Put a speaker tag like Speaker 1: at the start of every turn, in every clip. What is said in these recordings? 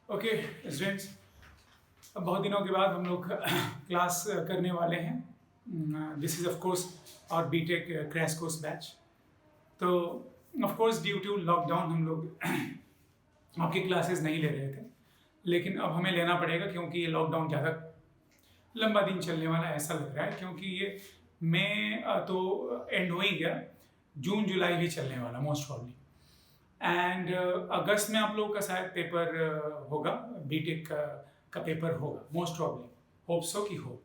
Speaker 1: Okay students, अब बहुत दिनों के बाद हम लोग क्लास करने वाले हैं। दिस इज़ ऑफ कोर्स और बीटेक क्रैश कोर्स बैच। तो of course due to lockdown हम लोग आपकी क्लासेस नहीं ले रहे थे, लेकिन अब हमें लेना पड़ेगा क्योंकि ये लॉकडाउन ज़्यादा लंबा दिन चलने वाला है ऐसा लग रहा है, क्योंकि ये मई तो एंड हो ही गया, जून जुलाई भी चलने वाला मोस्ट प्रॉब्ली। एंड अगस्त में आप लोगों का शायद पेपर होगा, बीटेक का पेपर होगा मोस्ट प्रॉब्ली, होप सो कि हो।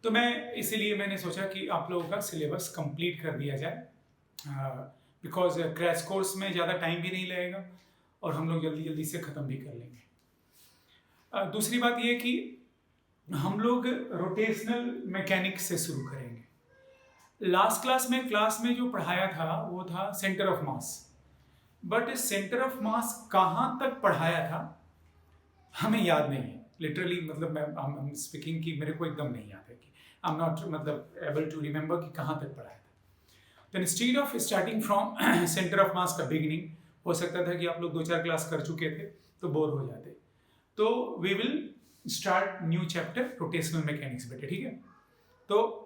Speaker 1: तो मैं इसीलिए मैंने सोचा कि आप लोगों का सिलेबस कंप्लीट कर दिया जाए, बिकॉज क्रैश कोर्स में ज़्यादा टाइम भी नहीं लगेगा और हम लोग जल्दी जल्दी से ख़त्म भी कर लेंगे। दूसरी बात ये कि हम लोग रोटेशनल मैकेनिक्स से शुरू करेंगे। लास्ट क्लास में जो पढ़ाया था वो था centre of mass, but centre of मास कहाँ तक पढ़ाया था हमें याद नहीं है लिटरली, मतलब मैं स्पीकिंग की मेरे को एकदम नहीं याद है कि आई एम नॉट मतलब एबल टू रिमेंबर कि कहाँ तक पढ़ाया था। तो instead of starting from centre of मास का बिगिनिंग, हो सकता था कि आप लोग 2-4 क्लास कर चुके थे तो बोर हो जाते, तो we will start new chapter rotational mechanics बेटे, ठीक है। तो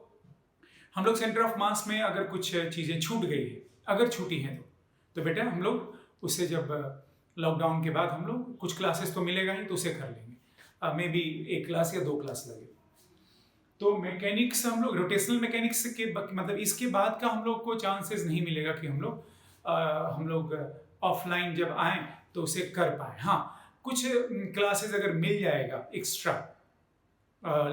Speaker 1: हम लोग सेंटर ऑफ मास में अगर कुछ चीज़ें छूट गई है, अगर छूटी हैं तो बेटा हम लोग उससे जब लॉकडाउन के बाद हम लोग कुछ क्लासेस तो मिलेगा ही तो उसे कर लेंगे, मे बी 1 क्लास या 2 क्लास लगे। तो मैकेनिक्स हम लोग रोटेशनल मैकेनिक्स के मतलब इसके बाद का हम लोग को चांसेस नहीं मिलेगा कि हम लोग ऑफलाइन जब आए तो उसे कर पाए। हाँ, कुछ क्लासेस अगर मिल जाएगा एक्स्ट्रा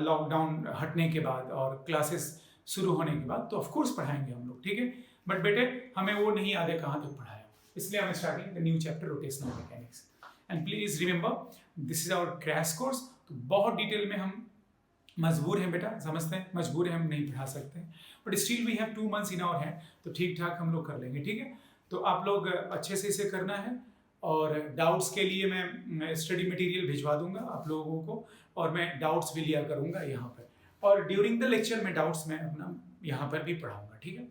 Speaker 1: लॉकडाउन हटने के बाद और क्लासेस शुरू होने के बाद तो ऑफकोर्स पढ़ाएंगे हम लोग, ठीक है। बट बेटे हमें वो नहीं याद है कहाँ तक पढ़ाया, इसलिए हम starting the new chapter rotational mechanics. And please remember this is our crash course. तो बहुत डिटेल में हम मजबूर हैं बेटा, समझते हैं, मजबूर हैं, हम नहीं पढ़ा सकते हैं, but still we have 2 months in our hand, तो ठीक ठाक हम लोग कर लेंगे, ठीक है। तो आप लोग अच्छे से इसे करना है, और डाउट्स के लिए मैं स्टडी मटेरियल भिजवा दूंगा आप लोगों को, और मैं डाउट्स भी लिया करूंगा यहाँ पर, और ड्यूरिंग द लेक्चर में डाउट्स मैं अपना यहाँ पर भी पढ़ाऊंगा, ठीक है।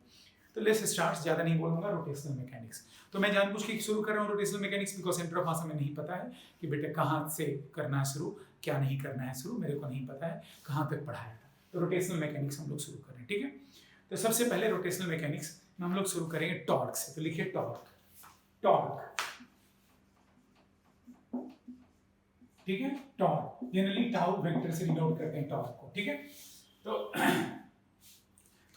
Speaker 1: तो लेट्स स्टार्ट, ज़्यादा नहीं बोलूँगा, रोटेशनल मैकेनिक्स। तो मैं जानबूझ के शुरू कर रहा हूँ rotational mechanics, because centre of मास में नहीं पता है कि बेटे कहाँ से करना है शुरू, क्या नहीं करना है शुरू, मेरे को नहीं पता है कहाँ तक पढ़ाया था। तो रोटेशनल मैकेनिक्स हम लोग शुरू कर रहे हैं, ठीक है। तो सबसे पहले रोटेशनल मैकेनिक्स में हम लोग शुरू करेंगे टॉर्क से। तो लिखिए टॉर्क, टॉर्क, ठीक है। टॉर्क जनरली टाउ वेक्टर से डिनोट करते हैं टॉर्क को, ठीक है। तो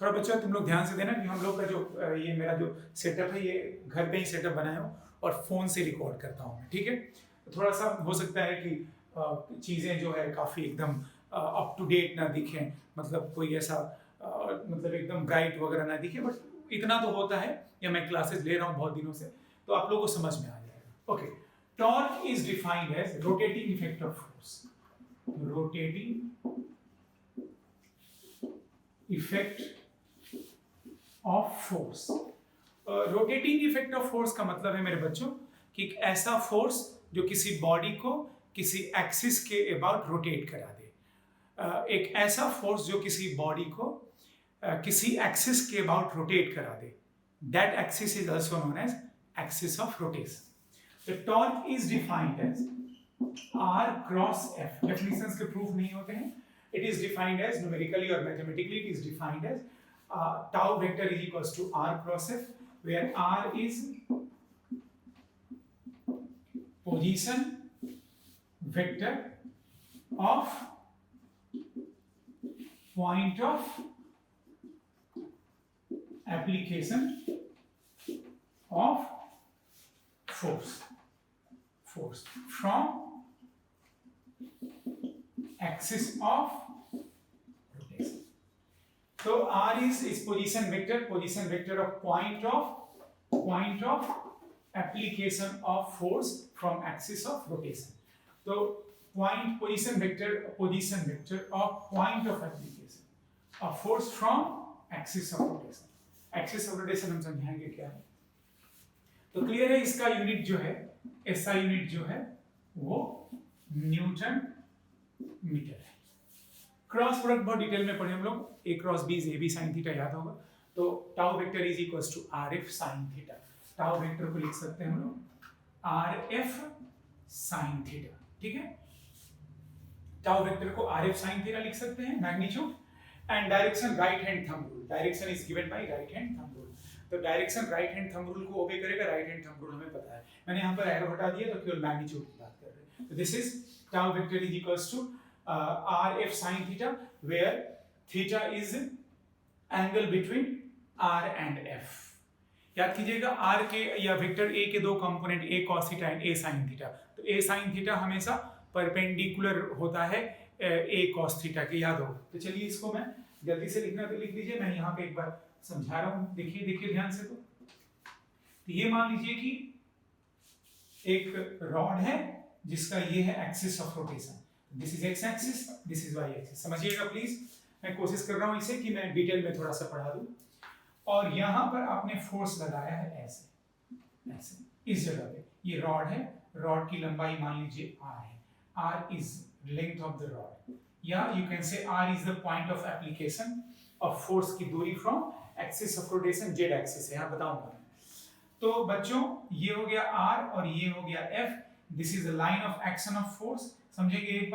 Speaker 1: थोड़ा बच्चा तुम लोग ध्यान से देना कि हम लोग का जो ये मेरा जो सेटअप है ये घर पे ही सेटअप बनाया हूँ और फोन से रिकॉर्ड करता हूँ मैं, ठीक है। तो थोड़ा सा हो सकता है कि चीज़ें जो है काफ़ी एकदम अप टू डेट ना दिखें, मतलब कोई ऐसा मतलब एकदम ब्राइट वगैरह ना दिखे, बट इतना तो होता है, या मैं क्लासेस ले रहा हूँ बहुत दिनों से तो आप लोगों को समझ में आ जाएगा। Okay, torque is defined as rotating effect of force, rotating effect of force. Rotating effect of force का मतलब है मेरे बच्चों कि एक ऐसा फोर्स जो किसी बॉडी को किसी एक्सिस के अबाउट रोटेट करा दे, एक ऐसा फोर्स जो किसी बॉडी को किसी एक्सिस के अबाउट रोटेट करा दे, that axis is also known as axis of rotation. The torque is defined as R cross F। Definitions के प्रूफ नहीं होते हैं, it is defined as numerically और mathematically, it is defined as tau vector is equals to R cross F, where R is position vector of point of application of force from axis of rotation. So R is position vector of point of application of force from axis of rotation. So position vector of point of application of force from axis of rotation. Axis of rotation हम समझाएंगे क्या है, तो clear है। इसका unit जो है, SI unit जो है वो न्यूटन मीटर है। क्रॉस प्रोडक्ट बहुत डिटेल में पढ़े हम लोग, A cross B is AB sine theta, याद होगा। तो tau vector is equals to RF sine theta, tau vector को लिख सकते हैं हम लोग RF साइन थीटा, ठीक है। टाउ वेक्टर को RF साइन थीटा लिख सकते हैं, magnitude, and direction right hand thumb rule, direction is given by right hand thumb rule. तो direction right hand thumb rule को ओबे करेगा, राइट हैंड थंब रूल हमें पता है। मैंने यहाँ पर एरो हटा दिया तो केवल मैग्नीट्यूड की बात कर रहे हैं। तो this is tau vector is equals to RF sin theta, where theta is angle between R and F। याद कीजिएगा R के या वेक्टर A के दो component A cos theta and A sin theta। तो A sin theta हमेशा perpendicular होता है A cos theta के, याद हो। तो चलिए इसको मैं जल्दी से लिखना तो लिख लीजिए, मैं यहाँ पे एक बार समझा रहा हूँ, देखिए देखिए ध्यान से। तो ये मान लीजिए कि एक रॉड है जिसका ये है axis of rotation, this is X axis, this is Y axis. समझिएगा प्लीज, मैं कोशिश कर रहा हूं इसे कि मैं डिटेल में थोड़ा सा पढ़ा दूं। और यहां पर आपने फोर्स लगाया है ऐसे ऐसे इस जगह पे, ये रॉड है, रॉड की लंबाई मान लीजिए r है, r is length of the rod, या you can say r is the point of application of force की दूरी from axis of rotation z axis है, यहां बताऊंगा। तो बच्चों ये हो गया r और ये हो गया f, this is the line of action of force. समझेंगे एक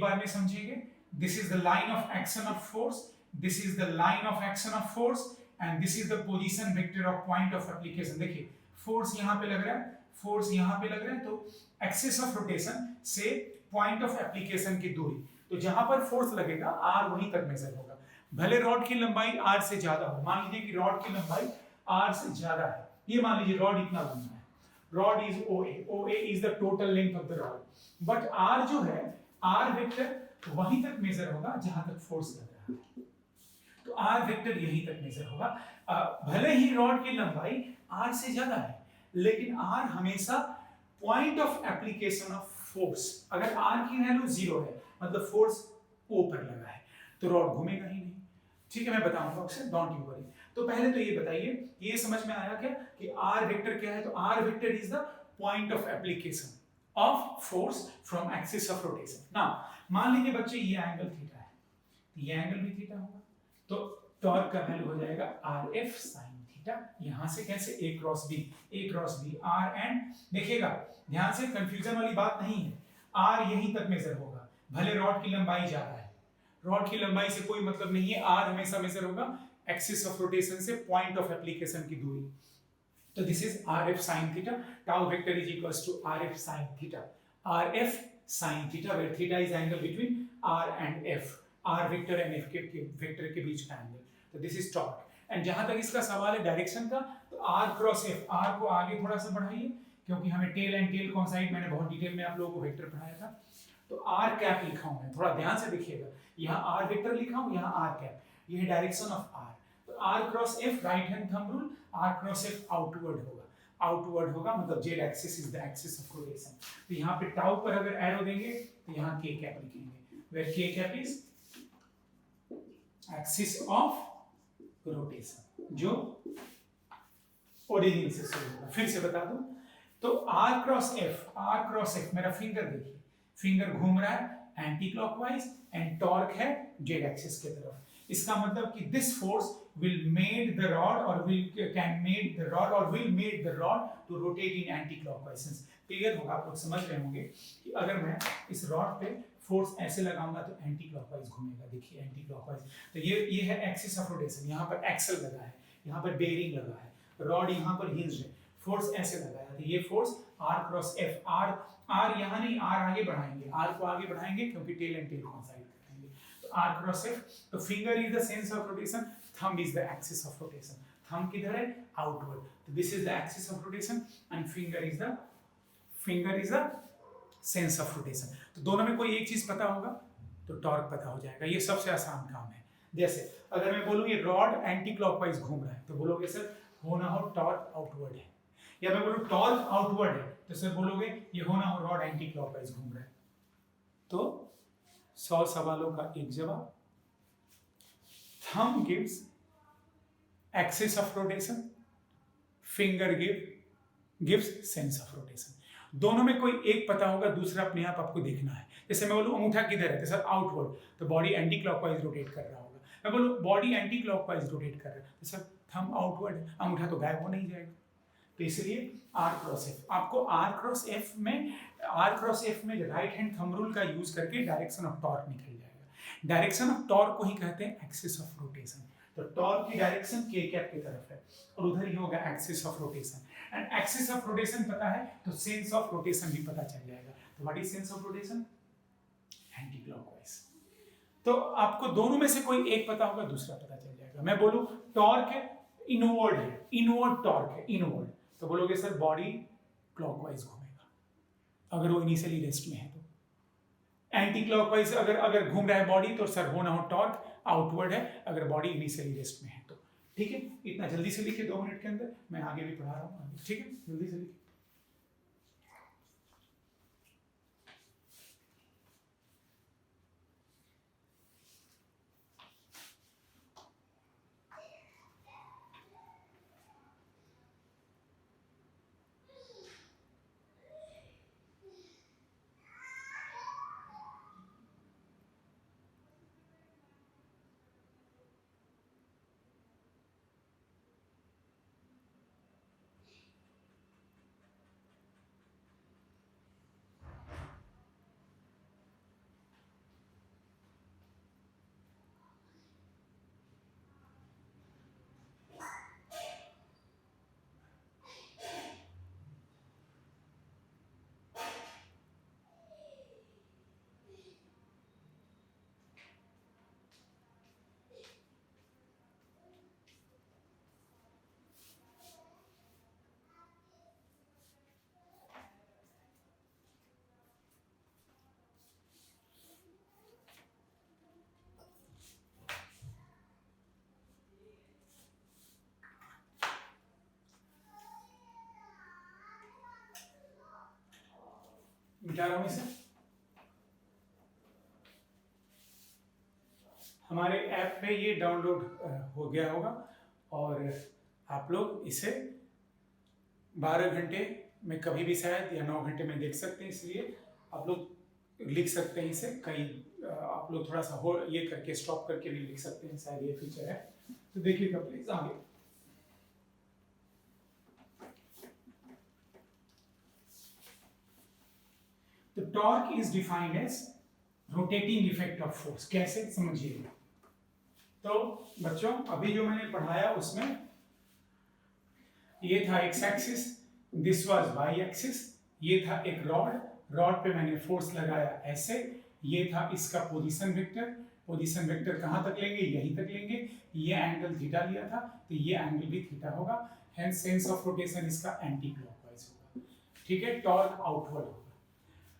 Speaker 1: बार में समझेंगे। This is the line of action of force, this is the line of action of force, and this is the position vector of point of application. देखिए force यहाँ पे लग रहा है, फोर्स यहाँ पे लग रहा है, तो एक्सिस ऑफ रोटेशन से पॉइंट ऑफ एप्लीकेशन की दूरी, तो जहां पर फोर्स लगेगा r वहीं तक मेजर होगा, भले रॉड की लंबाई r से ज्यादा हो। मान लीजिए कि रॉड की लंबाई r से ज्यादा है, ये मान लीजिए रॉड इतना लंबा है, rod is OA is the total length of the rod, but R जो है, R वेक्टर वहीं तक मेजर होगा जहां तक फोर्स लग रहा है, तो R वेक्टर यहीं तक मेजर होगा। भले ही रॉड की लंबाई R से ज्यादा है, लेकिन R हमेशा point of application of force, अगर R की वैल्यू 0 है मतलब फोर्स O पर लगा है, तो रॉड घूमेगा ही नहीं। ठीक है, मैं बताऊंगा अक्सर, डोंट यू वरी। तो पहले तो ये बताइए, ये समझ में आया क्या कि R वेक्टर क्या है? तो R vector is the point of application of force from axis of rotation। now मान लीजिए बच्चे ये एंगल थीटा है, ये एंगल भी थीटा होगा, तो टॉर्क का वैल्यू हो जाएगा RF sin थीटा। यहां से कैसे, A cross B R, and देखिएगा ध्यान से, कंफ्यूजन वाली बात नहीं है, R यहीं तक मेजर होगा, भले रॉड की लंबाई ज्यादा है, रॉड की लंबाई से कोई मतलब नहीं है, R हमेशा मेजर होगा एक्सिस ऑफ रोटेशन से पॉइंट ऑफ एप्लीकेशन की दूरी। तो this is RF sin theta, tau vector is equals to RF sin theta, RF sin theta where theta is angle between R and F, R vector and F के vector के बीच का angle. तो this is torque. And जहां तक इसका सवाल है direction का, तो R क्रॉस F, R को आगे थोड़ा सा बढ़ाइए, क्योंकि हमें टेल एंड टेल कॉन्साइड मैंने बहुत डिटेल में आप लोगों को वेक्टर पढ़ाया था। तो R कैप लिखा हूं मैं, थोड़ा ध्यान से देखिएगा, यहाँ R वेक्टर लिखा हूं, यहाँ R कैप, ये है डायरेक्शन ऑफ R। तो R cross F right hand thumb rule, R cross F outward होगा, मतलब z axis is the axis of rotation. तो यहाँ पे टाउ पर अगर एरो देंगे तो यहाँ k कैप लिखेंगे, where k cap is axis of rotation, जो ओरिजिन से शुरू होगा। फिर से बता दूं, तो R क्रॉस F मेरा फिंगर देखिए, फिंगर घूम रहा है एंटी क्लॉकवाइज एंड टॉर्क है z एक्सिस की तरफ। इसका मतलब कि this force will made the rod or will made the rod to rotate in anti-clockwise sense। Clear होगा, आप लोग समझ रहे होंगे कि अगर मैं इस रॉड पे फोर्स ऐसे लगाऊंगा तो एंटी क्लॉकवाइज घूमेगा। देखिए एंटी क्लॉकवाइज, तो ये है एक्सिस ऑफ रोटेशन, यहाँ पर एक्सल लगा है, यहाँ पर बेयरिंग लगा है, रॉड यहाँ पर हिंज है, फोर्स ऐसे लगा है, तो ये force R cross F, R यहाँ नहीं, R आगे बढ़ाएंगे, R को आगे बढ़ाएंगे क्योंकि टेल एंड टेल कॉन्साइड करेंगे, तो R क्रॉस F। तो finger is the sense of rotation, thumb is the axis of rotation, thumb किधर है, outward, तो this is the axis of rotation and finger is the sense of rotation। तो दोनों में कोई एक चीज पता होगा तो टॉर्क पता हो जाएगा, ये सबसे आसान काम है। जैसे अगर मैं बोलूँ ये रॉड एंटी क्लॉकवाइज घूम रहा है, तो बोलोगे सर होना हो टॉर्क आउटवर्ड है, या मैं बोलूँ टॉर्क आउटवर्ड है, तो सर बोलोगे ये होना हो रॉड एंटी क्लॉकवाइज घूम रहा है। तो 100 सवालों का एक जवाब। Thumb gives axis of rotation, finger gives sense of rotation। दोनों में कोई एक पता होगा, दूसरा अपने आप आपको देखना है। जैसे मैं बोलूँ अंगूठा किधर है, तो सर आउटवर्ड, तो बॉडी एंटी क्लॉकवाइज रोटेट कर रहा होगा। मैं बोलूँ बॉडी एंटी क्लॉकवाइज रोटेट कर रहा है, तो सर थंब आउटवर्ड है, अंगूठा तो गायब हो नहीं जाएगा। तो इसलिए आर क्रॉस एफ, आपको आर क्रॉस एफ में राइट हैंड थंब रूल का यूज करके डायरेक्शन ऑफ टॉर्क निकल जाएगा। डायरेक्शन ऑफ टॉर्क को ही कहते हैं एक्सिस ऑफ रोटेशन। तो टॉर्क की डायरेक्शन के कैप की तरफ है और उधर ही होगा axis of rotation. And axis of rotation पता है तो सेंस ऑफ रोटेशन भी पता चल जाएगा। तो what is sense of rotation? Anti clockwise. तो आपको दोनों में से कोई एक पता होगा, दूसरा पता चल जाएगा। मैं बोलूं टॉर्क है, इनवर्ड है, इनवर्ड टॉर्क है, इनवर्ड, तो बोलोगे सर बॉडी क्लॉकवाइज घूमेगा अगर वो इनिशियली रेस्ट में है। तो एंटी क्लॉकवाइज अगर घूम रहा है बॉडी तो सर होना हो टॉर्क आउटवर्ड है अगर बॉडी इनिशियली रेस्ट में है तो। ठीक है, इतना जल्दी से लिखिए 2 मिनट के अंदर, मैं आगे भी पढ़ा रहा हूँ। ठीक है, जल्दी से लिखिए। मिटा रहा हूं इसे। हमारे ऐप पे ये डाउनलोड हो गया होगा और आप लोग इसे 12 घंटे में कभी भी शायद या 9 घंटे में देख सकते हैं। इसलिए आप लोग लिख सकते हैं इसे, कई आप लोग थोड़ा सा हो ये करके स्टॉप करके भी लिख सकते हैं, शायद ये फीचर है। तो देखिएगा प्लीज आगे। तो torque is defined as rotating effect of force. कैसे, समझिए। तो बच्चों अभी जो मैंने पढ़ाया उसमें ये था X axis, this was Y axis, ये था एक रॉड पे मैंने फोर्स लगाया ऐसे, ये था इसका पोजीशन वेक्टर कहाँ तक लेंगे, यहीं तक लेंगे। ये एंगल थीटा लिया था तो ये एंगल भी थीटा होगा, हेंस सेंस ऑफ रोटेशन इसका एंटी क्लॉकवाइज होगा। ठीक है, टॉर्क आउटवर्ड होगा।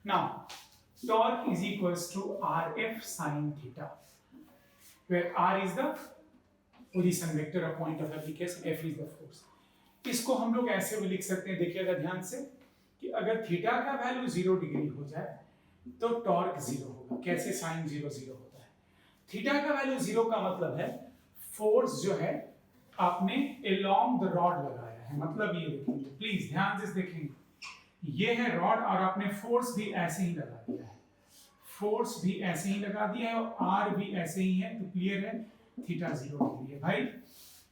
Speaker 1: Now torque is equals to RF sin theta, where R is the position vector of point of application, F is the force। इसको हम लोग ऐसे भी लिख सकते हैं, देखिएगा ध्यान से, कि अगर थीटा का वैल्यू 0 डिग्री हो जाए तो टॉर्क 0 होगा। कैसे, साइन 0 0 होता है। थीटा का वैल्यू 0 का मतलब है फोर्स जो है आपने along the rod लगाया है, मतलब ये देखेंगे, प्लीज ध्यान से देखेंगे, ये है रॉड और आपने फोर्स भी ऐसे ही लगा दिया है, फोर्स भी ऐसे ही लगा दिया है और आर भी ऐसे ही है। तो क्लियर है थीटा 0 डिग्री है भाई,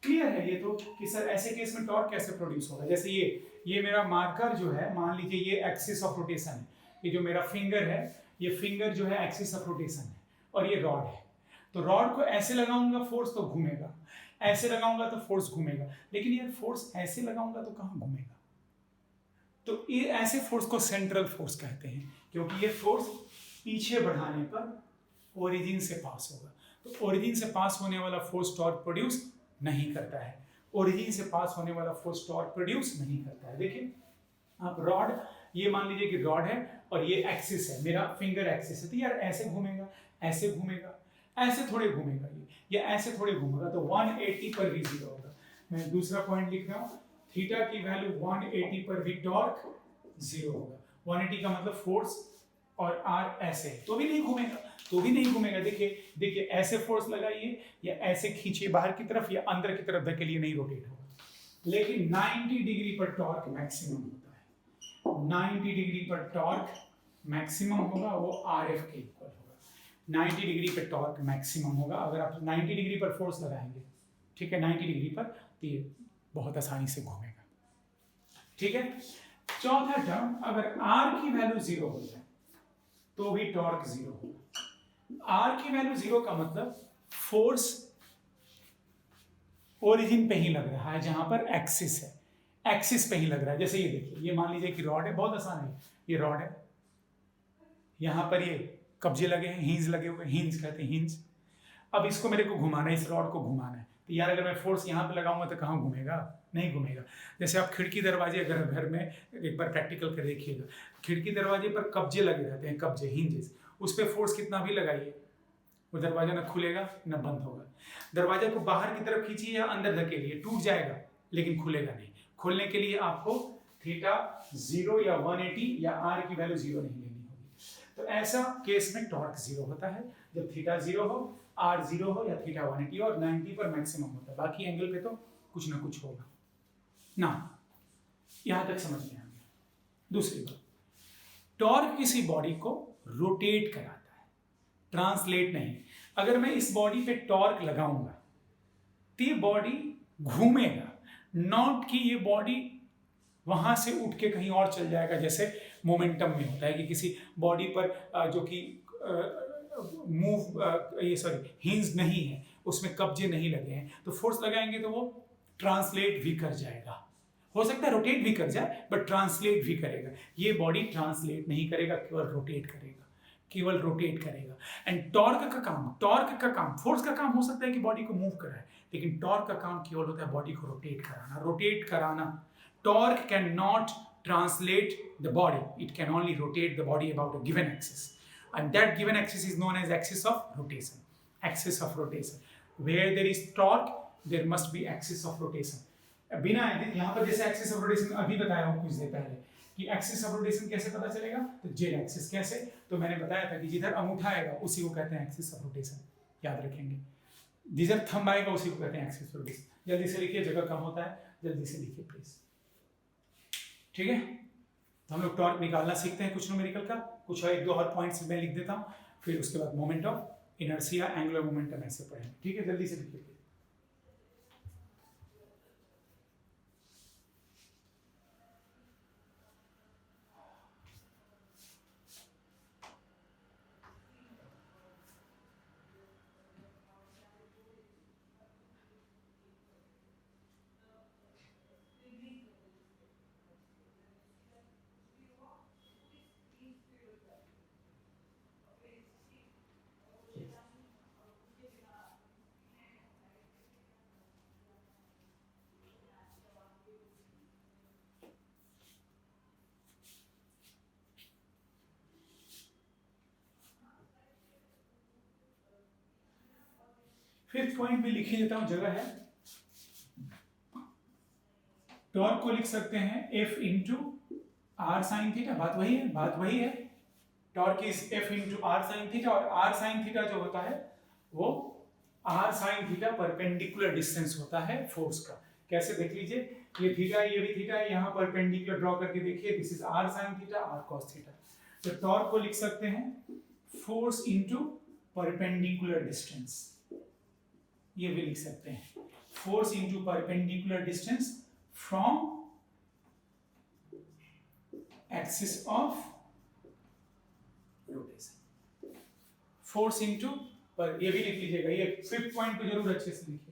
Speaker 1: क्लियर है ये तो, कि सर ऐसे केस में टॉर्क कैसे प्रोड्यूस होगा। जैसे ये मेरा मार्कर जो है, मान लीजिए ये एक्सिस ऑफ रोटेशन है, ये जो मेरा फिंगर है, ये फिंगर जो है एक्सिस ऑफ रोटेशन है और ये रॉड है। तो रॉड को ऐसे लगाऊंगा फोर्स तो घूमेगा, ऐसे लगाऊंगा तो फोर्स घूमेगा, लेकिन यार फोर्स ऐसे लगाऊंगा तो कहाँ घूमेगा। तो ये ऐसे फोर्स को सेंट्रल फोर्स कहते हैं, क्योंकि ये फोर्स पीछे बढ़ाने पर ओरिजिन से पास होगा। तो ओरिजिन से पास होने वाला फोर्स टॉर्क प्रोड्यूस नहीं करता है, ओरिजिन से पास होने वाला फोर्स टॉर्क प्रोड्यूस नहीं करता है। देखिए आप रॉड, ये मान लीजिए कि रॉड है और ये एक्सिस है, मेरा फिंगर एक्सिस है, तो यार ऐसे घूमेगा, ऐसे घूमेगा, ऐसे थोड़े घूमेगा, ये ऐसे थोड़े घूमेगा, तो 180 पर भी 0 होगा। मैं दूसरा पॉइंट लिख रहा हूँ, थीटा की वैल्यू 180 पर भी टॉर्क 0 होगा। 180 का मतलब फोर्स और आर ऐसे तो भी नहीं घूमेगा, तो भी नहीं घूमेगा। देखिए ऐसे फोर्स लगाइए या ऐसे खींचिए बाहर की तरफ या अंदर की तरफ धकेलिए, नहीं रोटेट होगा। लेकिन 90 डिग्री पर टॉर्क मैक्सिमम होता है, 90 डिग्री पर टॉर्क मैक्सिमम होगा, वो RF के इक्वल होगा। 90 डिग्री पर टॉर्क मैक्सिमम होगा अगर आप 90 डिग्री पर फोर्स लगाएंगे, ठीक है, 90 डिग्री पर, तो ये बहुत आसानी से घूमेगा। ठीक है। चौथा टर्म, अगर r की वैल्यू 0 हो जाए तो भी टॉर्क 0 होगा। r की वैल्यू 0 का मतलब फोर्स ओरिजिन पे ही लग रहा है, जहां पर एक्सिस है, एक्सिस पे ही लग रहा है। जैसे ये देखिए, ये मान लीजिए कि रॉड है, बहुत आसान है, ये रॉड है, यहां पर ये कब्जे लगे हैं, हिंज लगे हुए, हिंज कहते हैं, हिंज। अब इसको मेरे को घुमाना है, इस रॉड को घुमाना है, तो यार अगर मैं फोर्स यहाँ पे लगाऊंगा तो कहाँ घूमेगा, नहीं घूमेगा। जैसे आप खिड़की दरवाजे अगर घर में एक बार प्रैक्टिकल कर देखिएगा, खिड़की दरवाजे पर कब्जे लगे रहते हैं, कब्जे, हिंजेस, उस पर फोर्स कितना भी लगाइए वो दरवाजा ना खुलेगा ना बंद होगा। दरवाजा को बाहर की तरफ खींचिए या अंदर धकेलिए, टूट जाएगा लेकिन खुलेगा नहीं। खोलने के लिए आपको थीटा 0 या 180 या r की वैल्यू 0 नहीं लेनी होगी। तो ऐसा केस में टॉर्क 0 होता है जब थीटा 0 हो, r 0 हो या थीटा 180 और 90 पर मैक्सिमम होता है, बाकी एंगल पे तो कुछ ना कुछ होगा ना। यहां तक समझ में आ गया। दूसरी बात, टॉर्क किसी बॉडी को रोटेट कराता है, ट्रांसलेट नहीं। अगर मैं इस बॉडी पे टॉर्क लगाऊंगा तो ये बॉडी घूमेगा, नॉट कि ये बॉडी वहां से उठ के कहीं और चल जाएगा, जैसे मोमेंटम में होता है कि किसी बॉडी पर जो कि हिंज नहीं है, उसमें कब्जे नहीं लगे हैं, तो फोर्स लगाएंगे तो वो ट्रांसलेट भी कर जाएगा। हो सकता है रोटेट भी कर जाए बट ट्रांसलेट भी करेगा। ये बॉडी ट्रांसलेट नहीं करेगा, केवल रोटेट करेगा, केवल रोटेट करेगा। एंड टॉर्क का काम, फोर्स का काम हो सकता है कि बॉडी को मूव कराए, लेकिन टॉर्क का काम केवल होता है बॉडी को रोटेट कराना। Torque can not translate the body, it can only rotate the body about a given axis, and that given axis is known as axis of rotation. Axis of rotation, where there is torque there must be axis of rotation. बिना यहाँ पर जैसे axis of rotation अभी बताया हूँ कुछ देर पहले कि एक्सिस ऑफ रोटेशन कैसे पता चलेगा, तो जेड एक्सिस कैसे, तो मैंने बताया था कि जिधर अंगूठा आएगा उसी को कहते हैं एक्सिस ऑफ रोटेशन, याद रखेंगे। जिधर थंब आएगा उसी को कहते हैं एक्सिस ऑफ रोटेशन। जल्दी से लिखिए, जगह कम होता है, जल्दी से लिखिए प्लीज, ठीक है। तो हम लोग टॉर्क निकालना सीखते हैं कुछ न्यूमेरिकल का, कुछ एक दो और पॉइंट्स मैं लिख देता हूँ, फिर उसके बाद moment of inertia, angular momentum ऐसे पढ़ेंगे, ठीक है। जल्दी से लिखिए। फिफ्थ पॉइंट भी लिख ही देता हूं, जगह है। टॉर्क को लिख सकते हैं F into R sine theta, बात वही है। Torque is F into R sine theta, और आर साइन थीटा जो होता है वो R sine theta perpendicular distance होता है फोर्स का। कैसे देख लीजिए, ये थीटा है, ये भी थीटा है, यहाँ परपेंडिकुलर ड्रॉ करके देखिए, this is R sine theta, R cos theta. तो टॉर्क को लिख सकते हैं फोर्स इंटू परपेंडिकुलर डिस्टेंस, ये भी लिख सकते हैं force into perpendicular distance from axis of rotation. Force into पर, ये भी लिख लीजिएगा, ये फिफ्थ पॉइंट को जरूर अच्छे से लिखिए।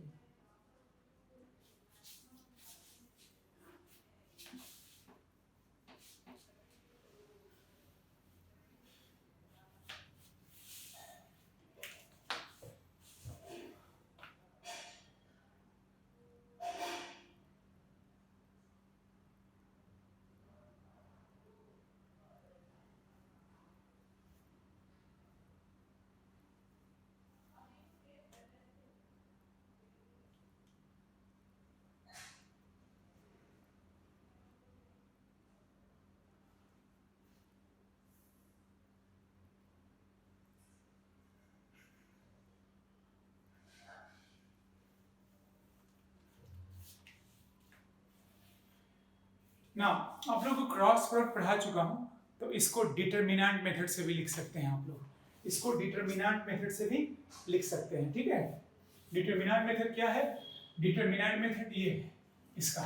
Speaker 1: ना आप लोगों को क्रॉस प्रोडक्ट पढ़ा चुका हूं, तो इसको डिटरमिनेंट मेथड से भी लिख सकते हैं आप लोग, इसको डिटरमिनेंट मेथड से भी लिख सकते हैं, ठीक है। डिटरमिनेंट मेथड क्या है? डिटरमिनेंट मेथड ये है इसका,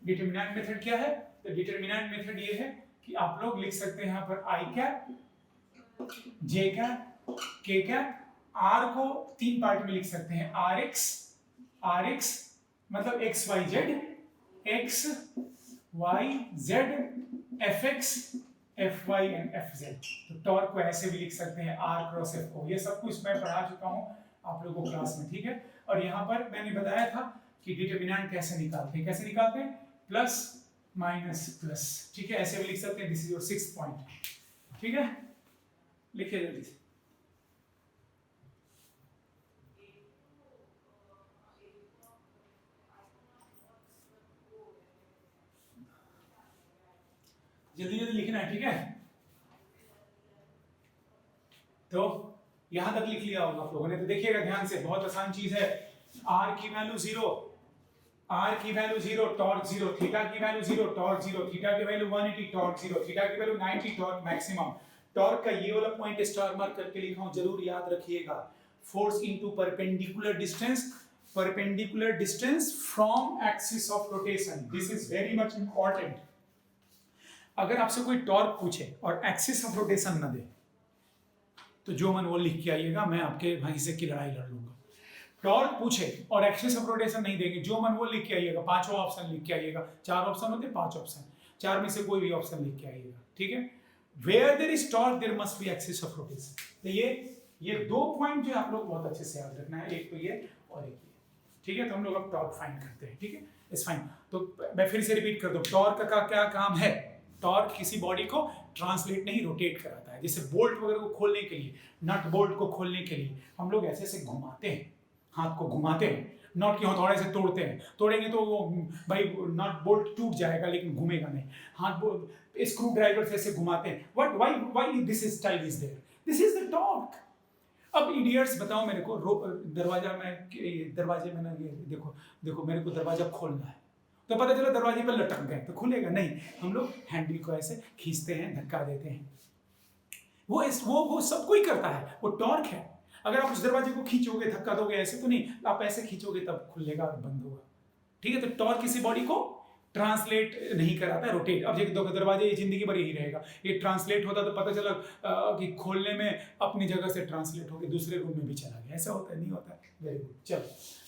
Speaker 1: डिटरमिनेंट मेथड क्या है? तो डिटरमिनेंट मेथड ये है कि आप लोग लिख सकते हैं यहाँ पर I cap, J cap, K cap, R को 3 पार्ट में लिख सकते हैं, आर एक्स मतलब X Y Z, X Y Z, F X, F Y and F Z. तो टॉर्क को ऐसे भी लिख सकते हैं आर क्रॉस एफ को। ये सब कुछ मैं पढ़ा चुका हूँ आप लोगों को क्लास में, ठीक है। और यहाँ पर मैंने बताया था कि डिटरमिनेंट कैसे निकालते हैं, प्लस माइनस प्लस, ठीक है, ऐसे भी लिख सकते हैं। This is your 6th point, ठीक है, लिखिए जल्दी से। जल्दी जल्दी लिखना है, ठीक है। तो यहां तक लिख लिया होगा आप लोगों ने, तो देखिएगा ध्यान से, बहुत आसान चीज है। आर की वैल्यू 0, टॉर्क 0, थीटा की वैल्यू 0, टॉर्क 0, थीटा की वैल्यू 180, टॉर्क 0, थीटा की वैल्यू 90, टॉर्क मैक्सिमम। टॉर्क का ये वाला पॉइंट स्टार मार्क करके लिखा हूं, जरूर याद रखिएगा। Force into perpendicular distance from axis of rotation, this is very much important. अगर आपसे कोई टॉर्क पूछे और एक्सिस ऑफ रोटेशन न दे तो जो मन वो लिख के आइएगा, मैं आपके भाई से की लड़ाई लड़ लूंगा। टॉर्क पूछे और एक्सिस ऑफ रोटेशन नहीं देंगे, जो मन वो लिख के आइएगा, 5 ऑप्शन लिख के आइएगा। 4 ऑप्शन होते हैं, 5 ऑप्शन, 4 में से कोई भी ऑप्शन लिख के आइएगा, ठीक है। Where there is torque there must be axis of rotation. तो ये 2 पॉइंट जो आप लोग बहुत अच्छे से याद रखना है, एक तो ये और एक ये, ठीक है। तो हम लोग अब टॉर्क फाइंड करते हैं, ठीक है, इट्स फाइन। तो मैं फिर से रिपीट कर दूं, टॉर्क का क्या काम है? टॉर्क किसी बॉडी को ट्रांसलेट नहीं, रोटेट कराता है। जैसे बोल्ट वगैरह को खोलने के लिए, नट बोल्ट को खोलने के लिए हम लोग ऐसे ऐसे घुमाते हैं, हाथ को घुमाते हैं, नट के हथौड़े से तोड़ते हैं। तोड़ेंगे तो वो भाई नट बोल्ट टूट जाएगा लेकिन घूमेगा नहीं। हाथ स्क्रू ड्राइवर से ऐसे घुमाते हैं। Why this style is there? This is the torque. अब इडियट्स बताओ मेरे को, दरवाजे में ना, ये देखो मेरे को दरवाजा खोलना है, तो पता चला दरवाजे पर लटक गए तो खुलेगा नहीं। हम लोग हैंडल को ऐसे खींचते हैं, धक्का देते हैं। वो सब कोई करता है, वो टॉर्क है। अगर आप उस दरवाजे को खींचोगे, धक्का दोगे, ऐसे तो नहीं, आप ऐसे खींचोगे तब खुलेगा और बंद होगा, ठीक है। तो टॉर्क किसी बॉडी को ट्रांसलेट नहीं कराता है, रोटेट। अब देखो दरवाजे ये जिंदगी भर यही रहेगा। ये ट्रांसलेट होता तो पता चला कि खोलने में अपनी जगह से ट्रांसलेट होकर दूसरे रूम में भी चला गया। ऐसा होता है? नहीं होता है। वेरी गुड, चलो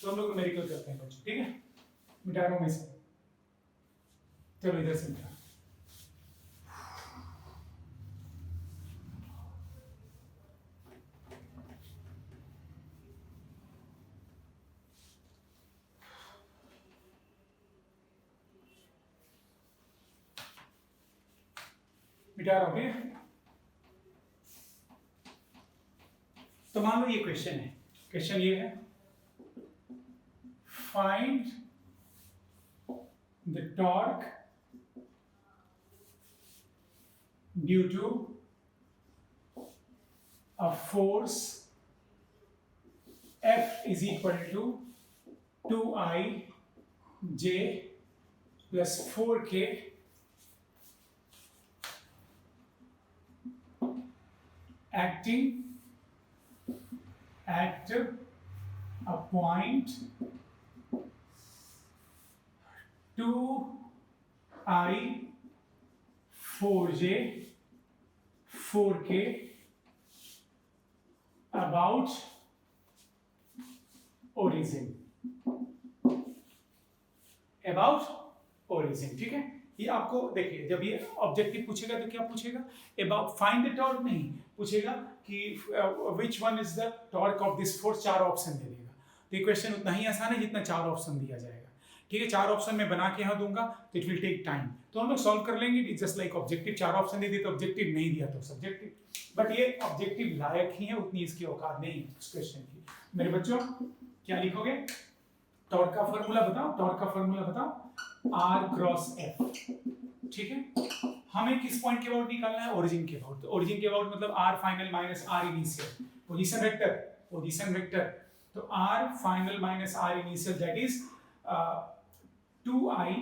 Speaker 1: तो हम लोग मेडिकल करते हैं बच्चों, ठीक है। मिटानो में से, चलो इधर से मिटा। मिटा रहा हूं, तो मान लो ये क्वेश्चन है। क्वेश्चन ये है, find the torque due to a force F is equal to 2I J plus 4K acting at a point 2I 4J 4K about origin, ठीक है। ये आपको देखिए, जब ये ऑब्जेक्टिव पूछेगा तो क्या पूछेगा? अबाउट, फाइंड द टॉर्क नहीं पूछेगा कि which one is the torque of this force. 4 option दे देगा। तो ये क्वेश्चन उतना ही आसान है जितना 4 ऑप्शन दिया जाएगा, ठीक है। 4 ऑप्शन में बना के यहाँ दूंगा तो इट विल टेक टाइम, तो हम लोग सॉल्व कर लेंगे। It's just like objective. 4 option दे दिए तो ऑब्जेक्टिव, नहीं दिया तो सब्जेक्टिव। बट ये ऑब्जेक्टिव लायक ही है, उतनी इसकी औकात नहीं है उस क्वेश्चन की। मेरे बच्चों क्या लिखोगे? टॉर्क का फॉर्मूला बताओ, टॉर्क का फॉर्मूला बताओ, R क्रॉस F, ठीक है। हमें किस पॉइंट के अबाउट निकालना है? ओरिजिन के अबाउट। तो ओरिजिन के अबाउट मतलब R final minus R initial, position vector. तो R final minus R initial, that is 2I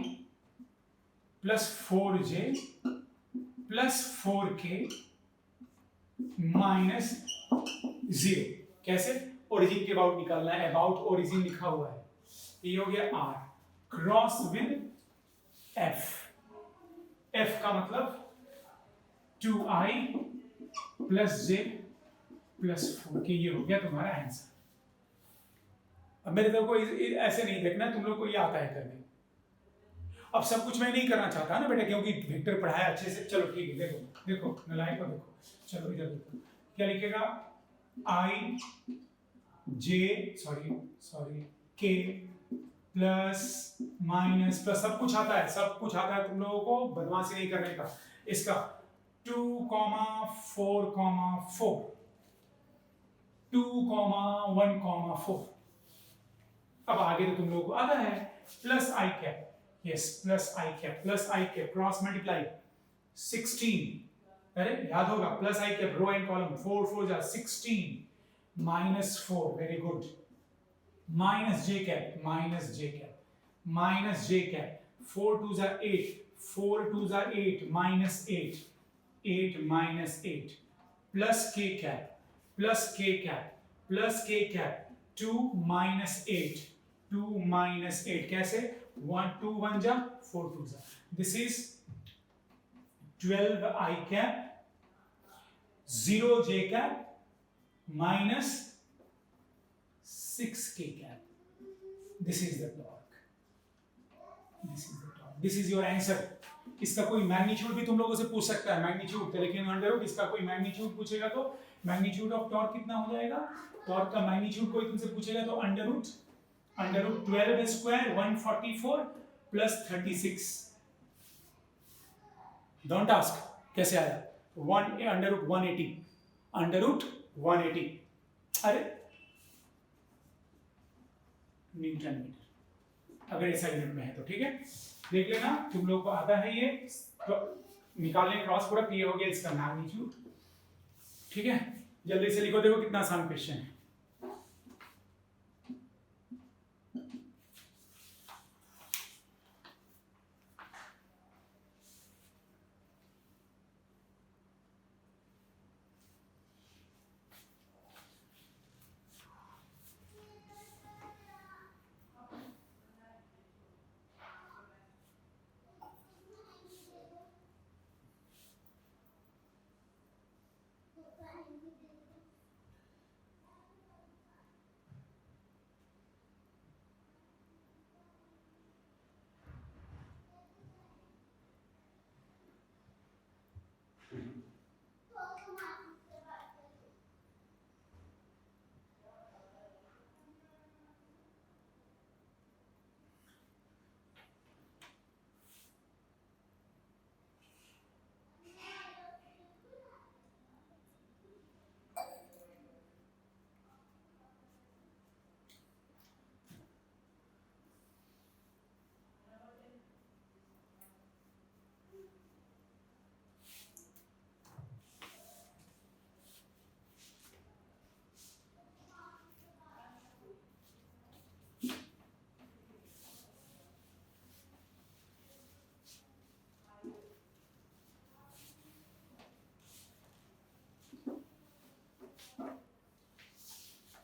Speaker 1: plus 4J plus 4K minus 0। कैसे? ओरिजिन के अबाउट निकालना है। अबाउट ओरिजिन लिखा हुआ है, ये हो गया R cross with F, F का मतलब 2i प्लस j प्लस 4 के, ये हो गया तुम्हारा आंसर। अब मेरे तरफ को ऐसे नहीं देखना, तुम लोग को ये आता है करने। अब सब कुछ मैं नहीं करना चाहता ना बेटा, क्योंकि वेक्टर पढ़ाया अच्छे से। चलो ठीक है, देखो देखो नलायक को देखो, चलो इधर देखो क्या लिखेगा, आई जे सॉरी के प्लस माइनस प्लस, सब कुछ आता है, सब कुछ आता है, तुम लोगों को बदमाशी नहीं करने का। इसका 2, 4, 4 2, 1, 4। अब आगे तो तुम लोगों को आता है, plus I cap, yes plus I cap cross multiply 16, अरे याद होगा, plus I cap row and column, 4 4 जा 16 minus 4, very good, minus J cap 4 2 जा 8, 4 2 जा 8 minus 8 8 minus 8 plus K cap 2 minus 8 2 minus 8 कैसे, 1 2 1 जा 4 2 जा, this is 12 I cap 0 J cap minus 6 के cap, this is the torque, this is your answer. इसका कोई magnitude भी तुम लोगों से पूछ सकता है, मैग्नीट्यूड लेकिन अंडर रूट, इसका कोई मैग्नीट्यूड पूछेगा तो मैग्नीट्यूड ऑफ टॉर्क कितना हो जाएगा, टॉर्क का मैग्नीट्यूड कोई तुमसे पूछेगा तो under root 12 square 144 plus 36, don't ask कैसे आया, अंडर रूट 180, अरे न्यूटन मीटर, अगर ऐसा यूनिट में है तो ठीक है, देख लेना तुम लोग को आता है ये तो निकालने, क्रॉस प्रोडक्ट ये हो गया इसका मैग्नीट्यूड, ठीक है। जल्दी से लिखो, देखो कितना आसान क्वेश्चन है।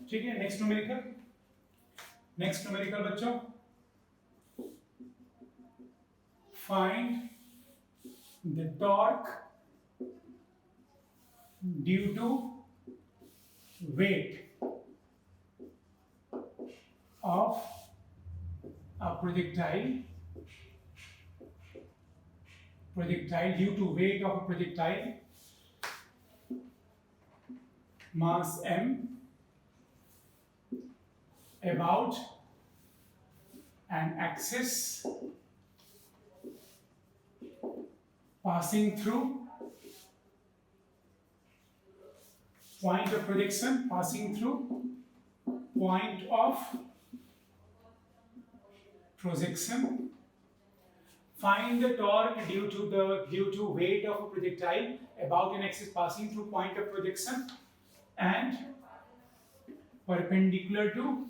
Speaker 1: ठीक है, नेक्स्ट न्यूमेरिकल बच्चों, find the torque due to weight of a projectile due to weight of a projectile mass m about an axis passing through point of projection, point of projection. Find the torque due to weight of a projectile about an axis passing through point of projection and perpendicular to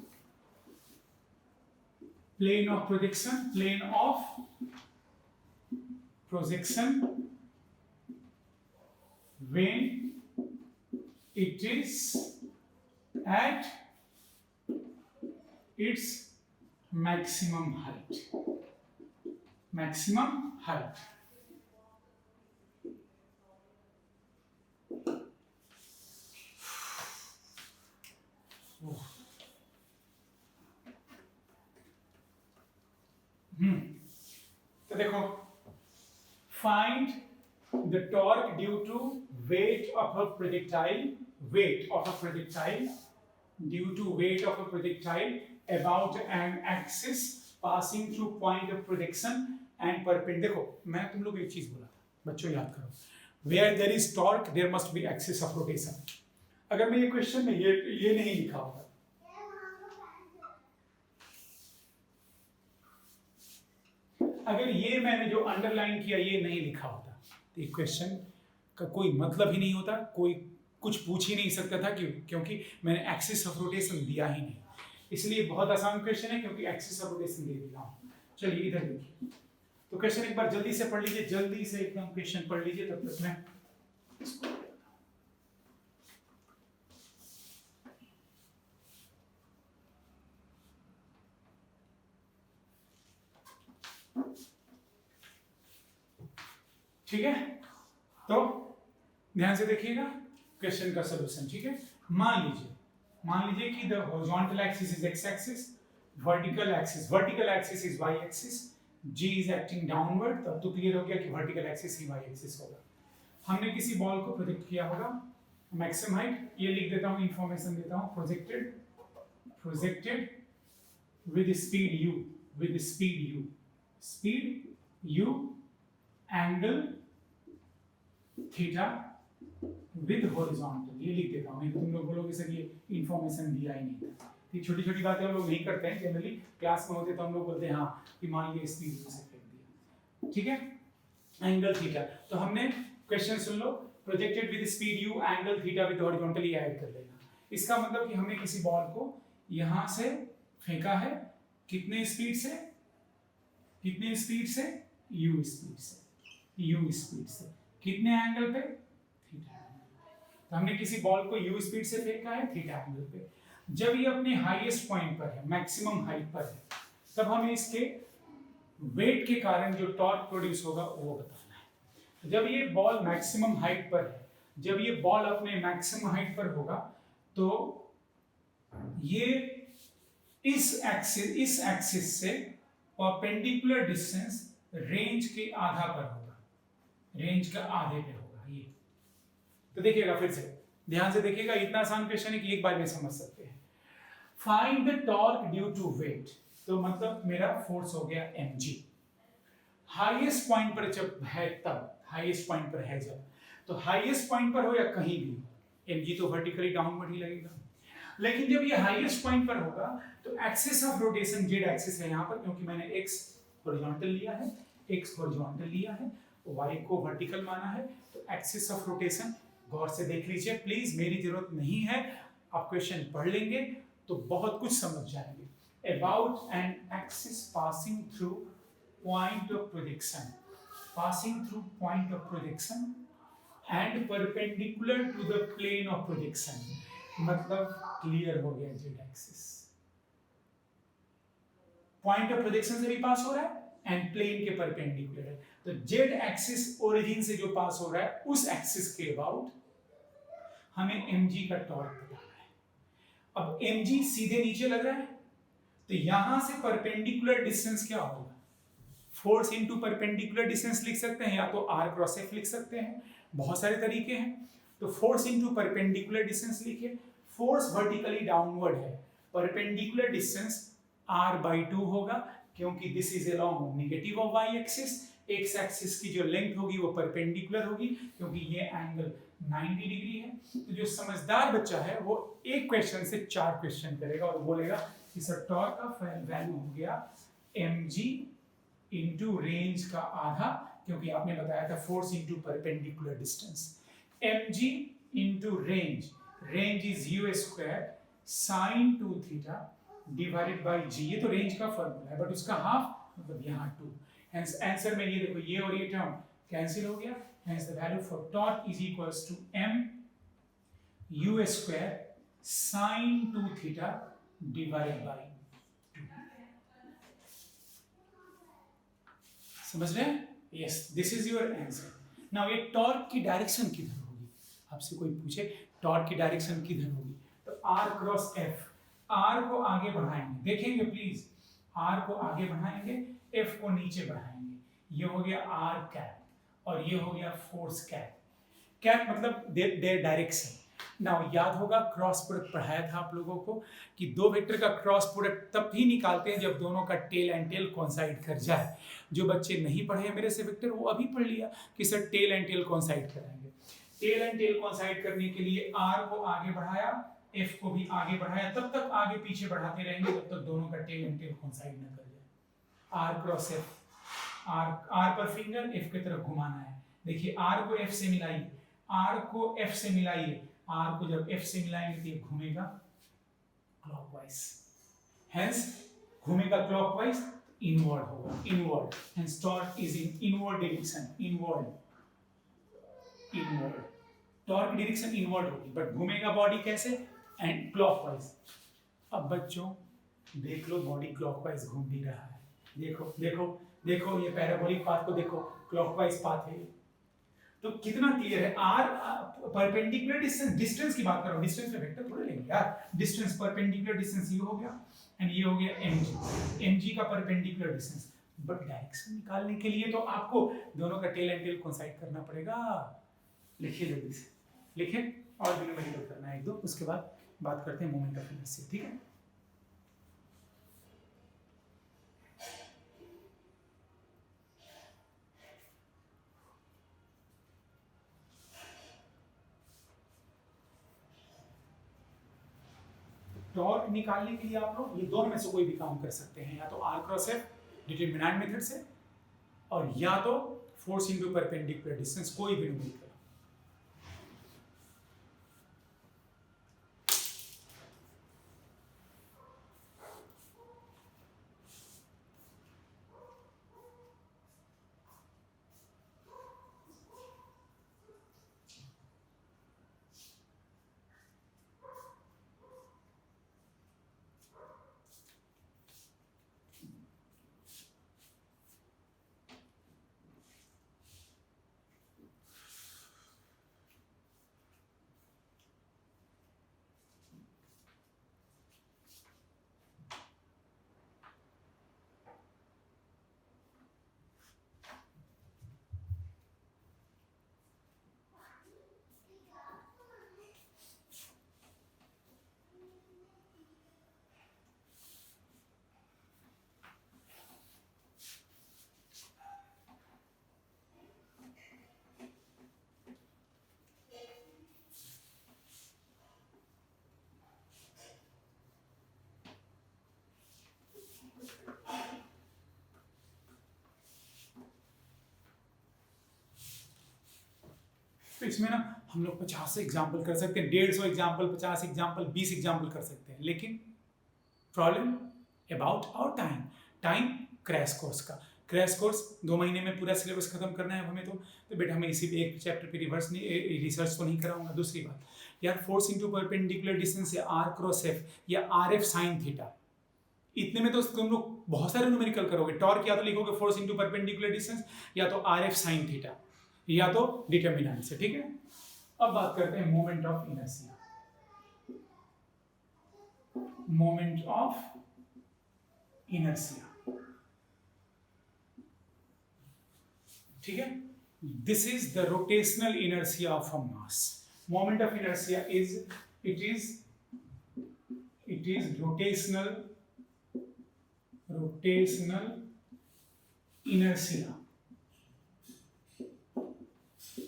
Speaker 1: plane of projection when it is at its maximum height. तो देखो, find the torque due to weight of a projectile, weight of a projectile due to weight of a projectile about an axis passing through point of projection and perpendicular. देखो मैं तुम लोग एक चीज बोला था, बच्चों याद करो, where there is torque there must be axis of rotation. अगर मैं ये क्वेश्चन में ये नहीं लिखा होगा, अगर ये मैंने जो अंडरलाइन किया ये नहीं लिखा होता तो ये क्वेश्चन का कोई मतलब ही नहीं होता, कोई कुछ पूछ ही नहीं सकता था, क्योंकि मैंने एक्सिस ऑफ रोटेशन दिया ही नहीं। इसलिए बहुत आसान क्वेश्चन है क्योंकि एक्सिस ऑफ रोटेशन दे दिया हूं। चलिए इधर देखिए, तो क्वेश्चन एक बार जल्दी से पढ़ लीजिए, जल्दी से एकदम क्वेश्चन पढ़ लीजिए, तब तक मैं ठीक है। तो ध्यान से देखिएगा क्वेश्चन का सॉल्यूशन, ठीक है। मान लीजिए कि the horizontal axis is X axis, vertical axis is Y axis, g is acting downward. तब तो क्लियर हो गया कि वर्टिकल एक्सिस ही वाई एक्सिस होगा। हमने किसी बॉल को प्रोजेक्ट किया होगा, मैक्सिमम हाइट, ये लिख देता हूं, इंफॉर्मेशन देता हूं, projected with speed u, angle theta with horizontal, ये लिख देता हूं। नहीं तो तुम लोग बोलोगे सर ये इंफॉर्मेशन दिया ही नहीं था। ये छोटी छोटी बातें हम लोग नहीं करते हैं जनरली, क्लास में होते तो हम लोग बोलते हैं हाँ कि मान लीजिए स्पीड u से फेंक दिया, ठीक है, एंगल थीटा। तो हमने question soon low, projected with speed u, angle theta with horizontal, ये ऐड कर लेना। इसका मतलब कि हमने किसी बॉल को यहां से फेंका है, कितने स्पीड से u स्पीड से, कितने एंगल पे, थीटा। तो हमने किसी बॉल को u स्पीड से फेंका है थीटा एंगल पे। जब ये अपने हाईएस्ट पॉइंट पर है, मैक्सिमम हाइट पर है, तब हमें इसके वेट के कारण जो टॉर्क प्रोड्यूस होगा वो बताना है। जब ये बॉल मैक्सिमम हाइट पर है, जब ये बॉल अपने मैक्सिमम हाइट पर होगा, तो ये इस एक्सिस से परपेंडिकुलर डिस्टेंस रेंज के आधा पर होगा, रेंज का आधे पे होगा ये। तो देखिएगा, फिर से ध्यान से देखिएगा, इतना आसान क्वेश्चन है कि एक बार में समझ सकते हैं। Find the torque due to weight, तो मतलब मेरा फोर्स हो गया mg, हाईएस्ट पॉइंट पर जब है, तब हाईएस्ट पॉइंट पर है जब, तो हाईएस्ट पॉइंट पर हो या कहीं भी, mg तो वर्टिकली डाउनवर्ड ही लगेगा। लेकिन जब ये हाईएस्ट पॉइंट पर होगा तो axis of rotation Z axis है यहाँ पर, क्योंकि मैंने x हॉरिजॉन्टल लिया है, y को वर्टिकल माना है, तो एक्सिस ऑफ रोटेशन गौर से देख लीजिए प्लीज, मेरी जरूरत नहीं है, आप क्वेश्चन पढ़ लेंगे तो बहुत कुछ समझ जाएंगे। About an axis passing through point of projection and perpendicular to the plane of projection, मतलब क्लियर हो गया Z axis, point of projection से भी पास हो रहा है एंड प्लेन के परपेंडिकुलर है। तो जेड एक्सिस ओरिजिन से जो पास हो रहा है उस एक्सिस के अबाउट हमें mg का टॉर्क बताना है। अब mg सीधे नीचे लग रहा है, तो यहां से परपेंडिकुलर डिस्टेंस क्या होगा, फोर्स इनटू परपेंडिकुलर डिस्टेंस लिख सकते हैं, या तो r क्रॉस f लिख सकते हैं, बहुत सारे तरीके हैं। तो फोर्स इनटू परपेंडिकुलर डिस्टेंस लिखिए, फोर्स वर्टिकली डाउनवर्ड है, परपेंडिकुलर डिस्टेंस r/2 होगा, क्योंकि this is along negative of y axis, x axis की जो लेंथ होगी वो परपेंडिकुलर होगी, क्योंकि ये एंगल 90 डिग्री है। तो जो समझदार बच्चा है वो एक क्वेश्चन से 4 क्वेश्चन करेगा और बोलेगा कि सर टॉर्क का वैल्यू हो गया mg इनटू रेंज का आधा, क्योंकि आपने बताया था force into perpendicular distance, mg into range is u² sin 2 theta divided bye g, ये तो रेंज का फॉर्मूला है, बट उसका हाफ मतलब यहाँ 2। हेंस आंसर में ये देखो, ये और ये टर्म कैंसिल हो गया, hence the value for torque is equals to m u² sin 2 theta divided by 2। समझ रहे हैं? Yes, this is your answer. Now ये टॉर्क की डायरेक्शन किधर होगी, आपसे कोई पूछे टॉर्क की डायरेक्शन किधर होगी, तो r क्रॉस f, r को आगे बढ़ाएंगे, देखेंगे प्लीज, r को आगे बढ़ाएंगे, f को नीचे बढ़ाएंगे, ये हो गया आर कैप और ये हो गया फोर्स कैप। कैप मतलब देयर डायरेक्शन। नाउ याद होगा क्रॉस प्रोडक्ट पढ़ाया था आप लोगों को कि दो वेक्टर का क्रॉस प्रोडक्ट तब ही निकालते हैं जब दोनों का टेल एंड टेल कोइंसाइड कर जाए। जो बच्चे नहीं पढ़े हैं मेरे से वेक्टर वो अभी पढ़ लिया कि sir tail and tail coincide कराएंगे। टेल एंड टेल कोइंसाइड करने के लिए आर को आगे बढ़ाया, एफ को भी आगे बढ़ाया, तब तक आगे पीछे बढ़ाते रहेंगे जब तक दोनों का टेल एंड टेल कोइंसाइड न कर जाए। आर क्रॉस एफ, आर पर फिंगर एफ की तरफ घुमाना है। देखिए आर को एफ से मिलाइए, आर को एफ से मिलाइए, आर को जब एफ से मिलाएंगे तो ये घूमेगा क्लॉकवाइज, हेंस घूमेगा क्लॉकवाइज, इनवर्ड होगा, inward, hence torque is in inward direction, inward, inward, torque direction inward होगी, बट घूमेगा बॉडी कैसे, एंड क्लॉकवाइज। अब बच्चों देख लो बॉडी क्लॉकवाइज घूम भी रहा है, देखो देखो देखो, ये पैराबोलिक पाथ को देखो, क्लॉकवाइज पाथ है। तो कितना क्लियर है, आर परपेंडिकुलर डिस्टेंस, डिस्टेंस की बात कर रहा हूं, डिस्टेंस में वेक्टर थोड़े लेंगे यार, डिस्टेंस परपेंडिकुलर डिस्टेंस ये हो गया एंड ये हो गया mg, mg का परपेंडिकुलर डिस्टेंस। बट डायरेक्शन निकालने के लिए तो आपको दोनों का टेल एंड टेल कोइंसाइड करना पड़ेगा। लिखिए जल्दी से, लिखिए, और भी न्यूमेरिकल करना है एक दो, उसके बाद बात करते हैं मोमेंट ऑफ इनर्शिया, ठीक है। टॉर्क निकालने के लिए आप लोग ये दोनों में से कोई भी काम कर सकते हैं, या तो R cross F determinant method से, और या तो फोर्स इनटू परपेंडिकुलर डिस्टेंस, कोई भी नहीं करो। तो इसमें ना हम लोग 50 एग्जाम्पल कर सकते हैं, 150 एग्जाम्पल, 50 एग्जाम्पल, 20 एग्जाम्पल कर सकते हैं, लेकिन problem about our time, time crash course का, क्रैश कोर्स 2 महीने में पूरा सिलेबस खत्म करना है हमें, तो बेटा हमें इसी एक चैप्टर पे रिवर्स नहीं, रिसर्च तो नहीं कराऊंगा। दूसरी बात यार, फोर्स इनटू परपेंडिकुलर डिस्टेंस या आर क्रॉस एफ या आर एफ साइन थीटा, इतने में तो तुम लोग बहुत सारे न्यूमेरिकल करोगे। टॉर्क या तो लिखोगे फोर्स इनटू परपेंडिकुलर डिस्टेंस, या तो आर एफ साइन थीटा, या तो डिटरमिनेंट से, ठीक है। अब बात करते हैं moment of inertia, moment of inertia, ठीक है। This is the rotational inertia of a mass. Moment of inertia is, it is rotational inertia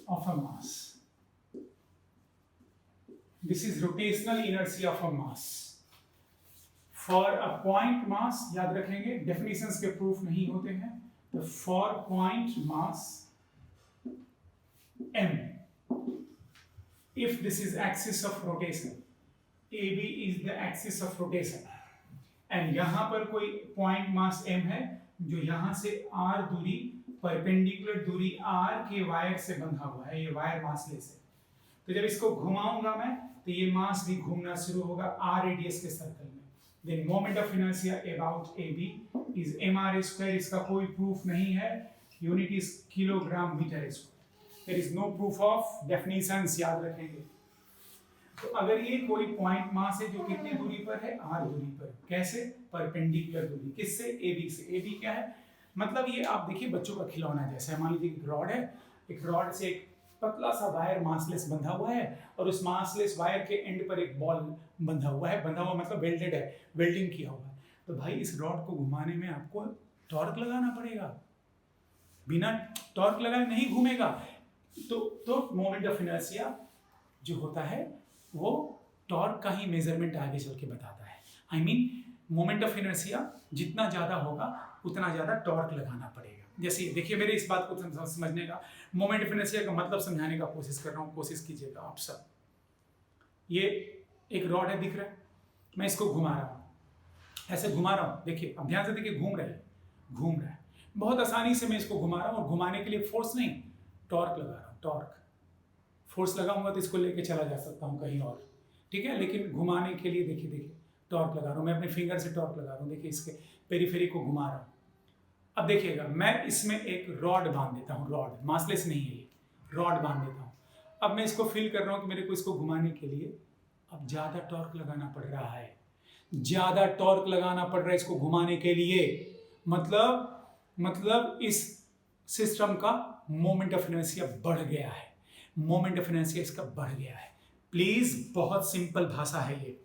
Speaker 1: of a mass. This is rotational inertia of a mass for a point mass, याद रखेंगे definitions के proof नहीं होते हैं, तो for point mass m, if this is axis of rotation, AB is the axis of rotation, and यहाँ पर कोई point mass m है जो यहाँ से r दूरी, परपेंडिकुलर दूरी r के वायर से बंधा हुआ है, ये वायर मासलेस है। तो जब इसको घुमाऊंगा मैं तो ये मास भी घूमना शुरू होगा r रेडियस के सर्कल में। Then moment of inertia about AB is mr², इसका कोई प्रूफ नहीं है, unit is kilogram metre square, there is no proof of definitions, याद रखेंगे। तो अगर ये कोई पॉइंट मास है जो कितनी दूरी पर है, r दूरी पर, कैसे, परपेंडिकुलर दूरी, किससे, AB से। AB क्या है, मतलब ये आप देखिए बच्चों का खिलौना जैसा है। मान लीजिए एक रॉड है, एक रॉड से एक पतला सा वायर मासलेस बंधा हुआ है और उस मासलेस वायर के एंड पर एक बॉल बंधा हुआ है। बंधा हुआ मतलब वेल्डेड है, वेल्डिंग किया हुआ है। तो भाई इस रॉड को घुमाने में आपको टॉर्क लगाना पड़ेगा, बिना टॉर्क लगाए नहीं घूमेगा। तो मोमेंट ऑफ इनर्शिया जो होता है वो टॉर्क का ही मेजरमेंट आगे चल के बताता है। I mean moment of inertia जितना ज़्यादा होगा उतना ज़्यादा टॉर्क लगाना पड़ेगा। जैसे देखिए मेरे इस बात को समझने का, मोमेंट ऑफ इनर्शिया का मतलब समझाने का कोशिश कर रहा हूँ, कोशिश कीजिएगा आप सब। ये एक रॉड है, दिख रहा है, मैं इसको घुमा रहा हूँ, ऐसे घुमा रहा हूँ, देखिए अब ध्यान से देखिए, घूम रहा है, बहुत आसानी से मैं इसको घुमा रहा हूँ। और घुमाने के लिए फोर्स नहीं, टॉर्क लगा रहा हूँ, टॉर्क। फोर्स लगाऊंगा तो इसको लेके चला जा सकता हूँ कहीं और, ठीक है, लेकिन घुमाने के लिए देखिए टॉर्क लगा रहा हूँ, मैं अपने फिंगर से टॉर्क लगा रहा हूँ, देखिए इसके पेरीफेरी को घुमा रहा हूँ। अब देखिएगा मैं इसमें एक रॉड बांध देता हूँ, रॉड मासलेस नहीं है ये, रॉड बांध देता हूँ। अब मैं इसको फील कर रहा हूँ कि मेरे को इसको घुमाने के लिए अब ज़्यादा टॉर्क लगाना पड़ रहा है, ज़्यादा टॉर्क लगाना पड़ रहा है इसको घुमाने के लिए। मतलब इस सिस्टम का मोमेंट ऑफ इनर्शिया बढ़ गया है, मोमेंट ऑफ इनर्शिया इसका बढ़ गया है। प्लीज बहुत सिंपल भाषा है ये।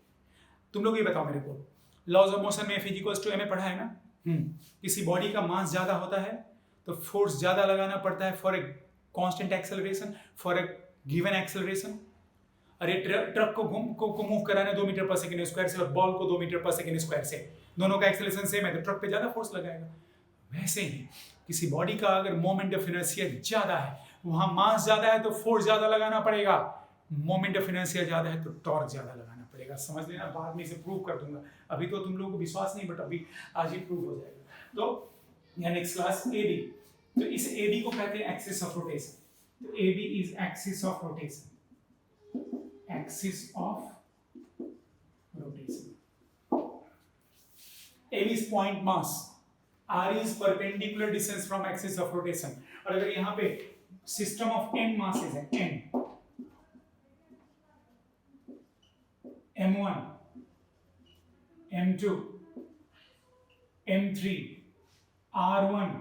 Speaker 1: तुम लोग ये बताओ मेरे को, लॉज ऑफ मोशन में F इक्वल्स टू ma पढ़ा है ना? किसी बॉडी का मास ज्यादा होता है तो फोर्स ज्यादा लगाना पड़ता है for a constant acceleration, for a given acceleration. अरे ट्रक को मूव कराना 2 मीटर पर सेकंड स्क्वायर से और बॉल को 2 मीटर पर सेकंड स्क्वायर से, दोनों का एक्सेलरेशन सेम है तो ट्रक पे ज्यादा फोर्स लगाएगा। वैसे ही किसी बॉडी का अगर मोमेंट ऑफ इनर्शिया ज्यादा है, वहां मास ज्यादा है तो फोर्स ज्यादा लगाना पड़ेगा, मोमेंट ऑफ इनर्शिया ज्यादा है तो टॉर्क ज्यादा लगाना पड़ेगा। समझ लेना, बाद में इसे प्रूव कर दूंगा, अभी तो तुम लोगों को विश्वास नहीं, बट अभी आज ही प्रूव हो जाएगा। तो नेक्स्ट क्लास AB, तो इस AB को कहते हैं एक्सिस ऑफ रोटेशन। तो AB is axis of rotation, axis of rotation. AB is point mass, R is perpendicular distance from axis of rotation। और अगर यहाँ पे सिस्टम ऑफ n masses है, n, M1, M2, M3, R1,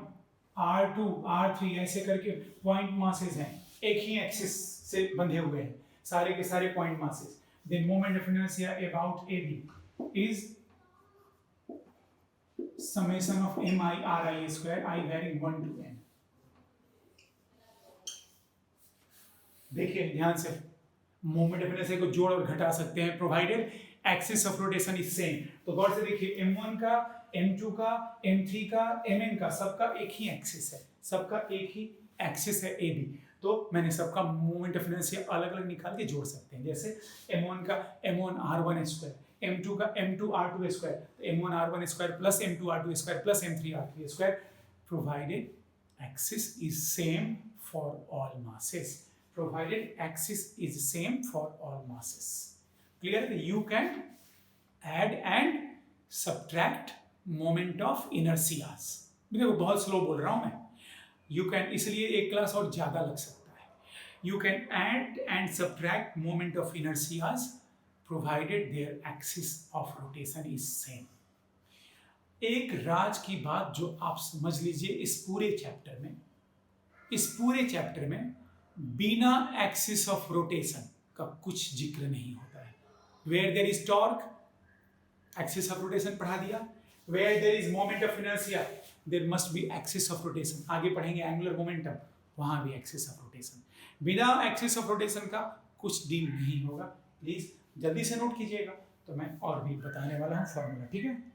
Speaker 1: R2, R3 ऐसे करके point masses हैं, एक ही axis से बंधे हुए हैं सारे के सारे point masses. Then moment of inertia about AB is summation of mi ri square, I varying 1 to n। देखिए ध्यान से, मोमेंट ऑफ इनर्शिया को जोड़ और घटा सकते हैं provided axis of rotation is same. तो गौर से देखिए M1 का, M2 का, M3 का, Mn का, सबका एक ही एक्सिस है, सबका एक ही एक्सिस है AB। तो मैंने सबका मोमेंट ऑफ इनर्शिया अलग अलग निकाल के जोड़ सकते हैं। जैसे M1 का M1 R1 स्क्वायर, M2 का M2 R2 स्क्वायर, तो M1 R1 square plus M2 R2 square plus M3 R3 square, provided axis is same for all masses, provided axis is same for all masses। Clear? You can add and subtract moment of inertias। देखो बहुत slow बोल रहा हूं मैं, you can, इसलिए एक class और ज्यादा लग सकता है। You can add and subtract moment of inertias provided their axis of rotation is same। एक राज की बात जो आप समझ लीजिए, इस पूरे चैप्टर में बिना एक्सिस ऑफ रोटेशन का कुछ जिक्र नहीं होता है। Where there is torque, axis of rotation पढ़ा दिया। Where there is moment of inertia, there must be axis of rotation. आगे पढ़ेंगे एंगुलर मोमेंटम, वहां भी एक्सिस ऑफ रोटेशन। बिना एक्सिस ऑफ रोटेशन का कुछ डील नहीं होगा। प्लीज जल्दी से नोट कीजिएगा, तो मैं और भी बताने वाला हूं फॉर्मूला, ठीक है।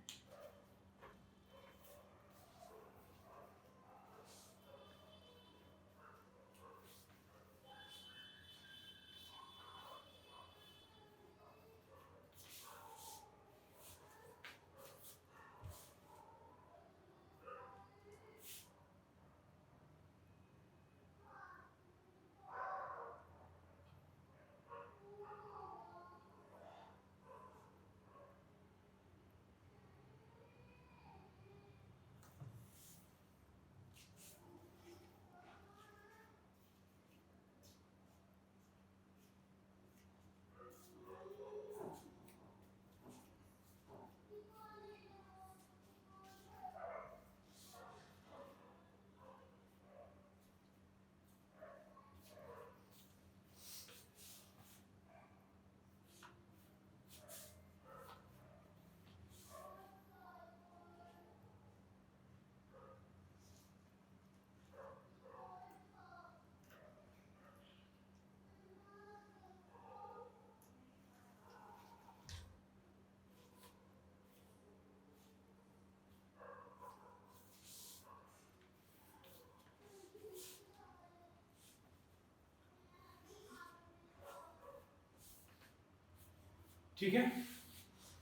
Speaker 1: ठीक है,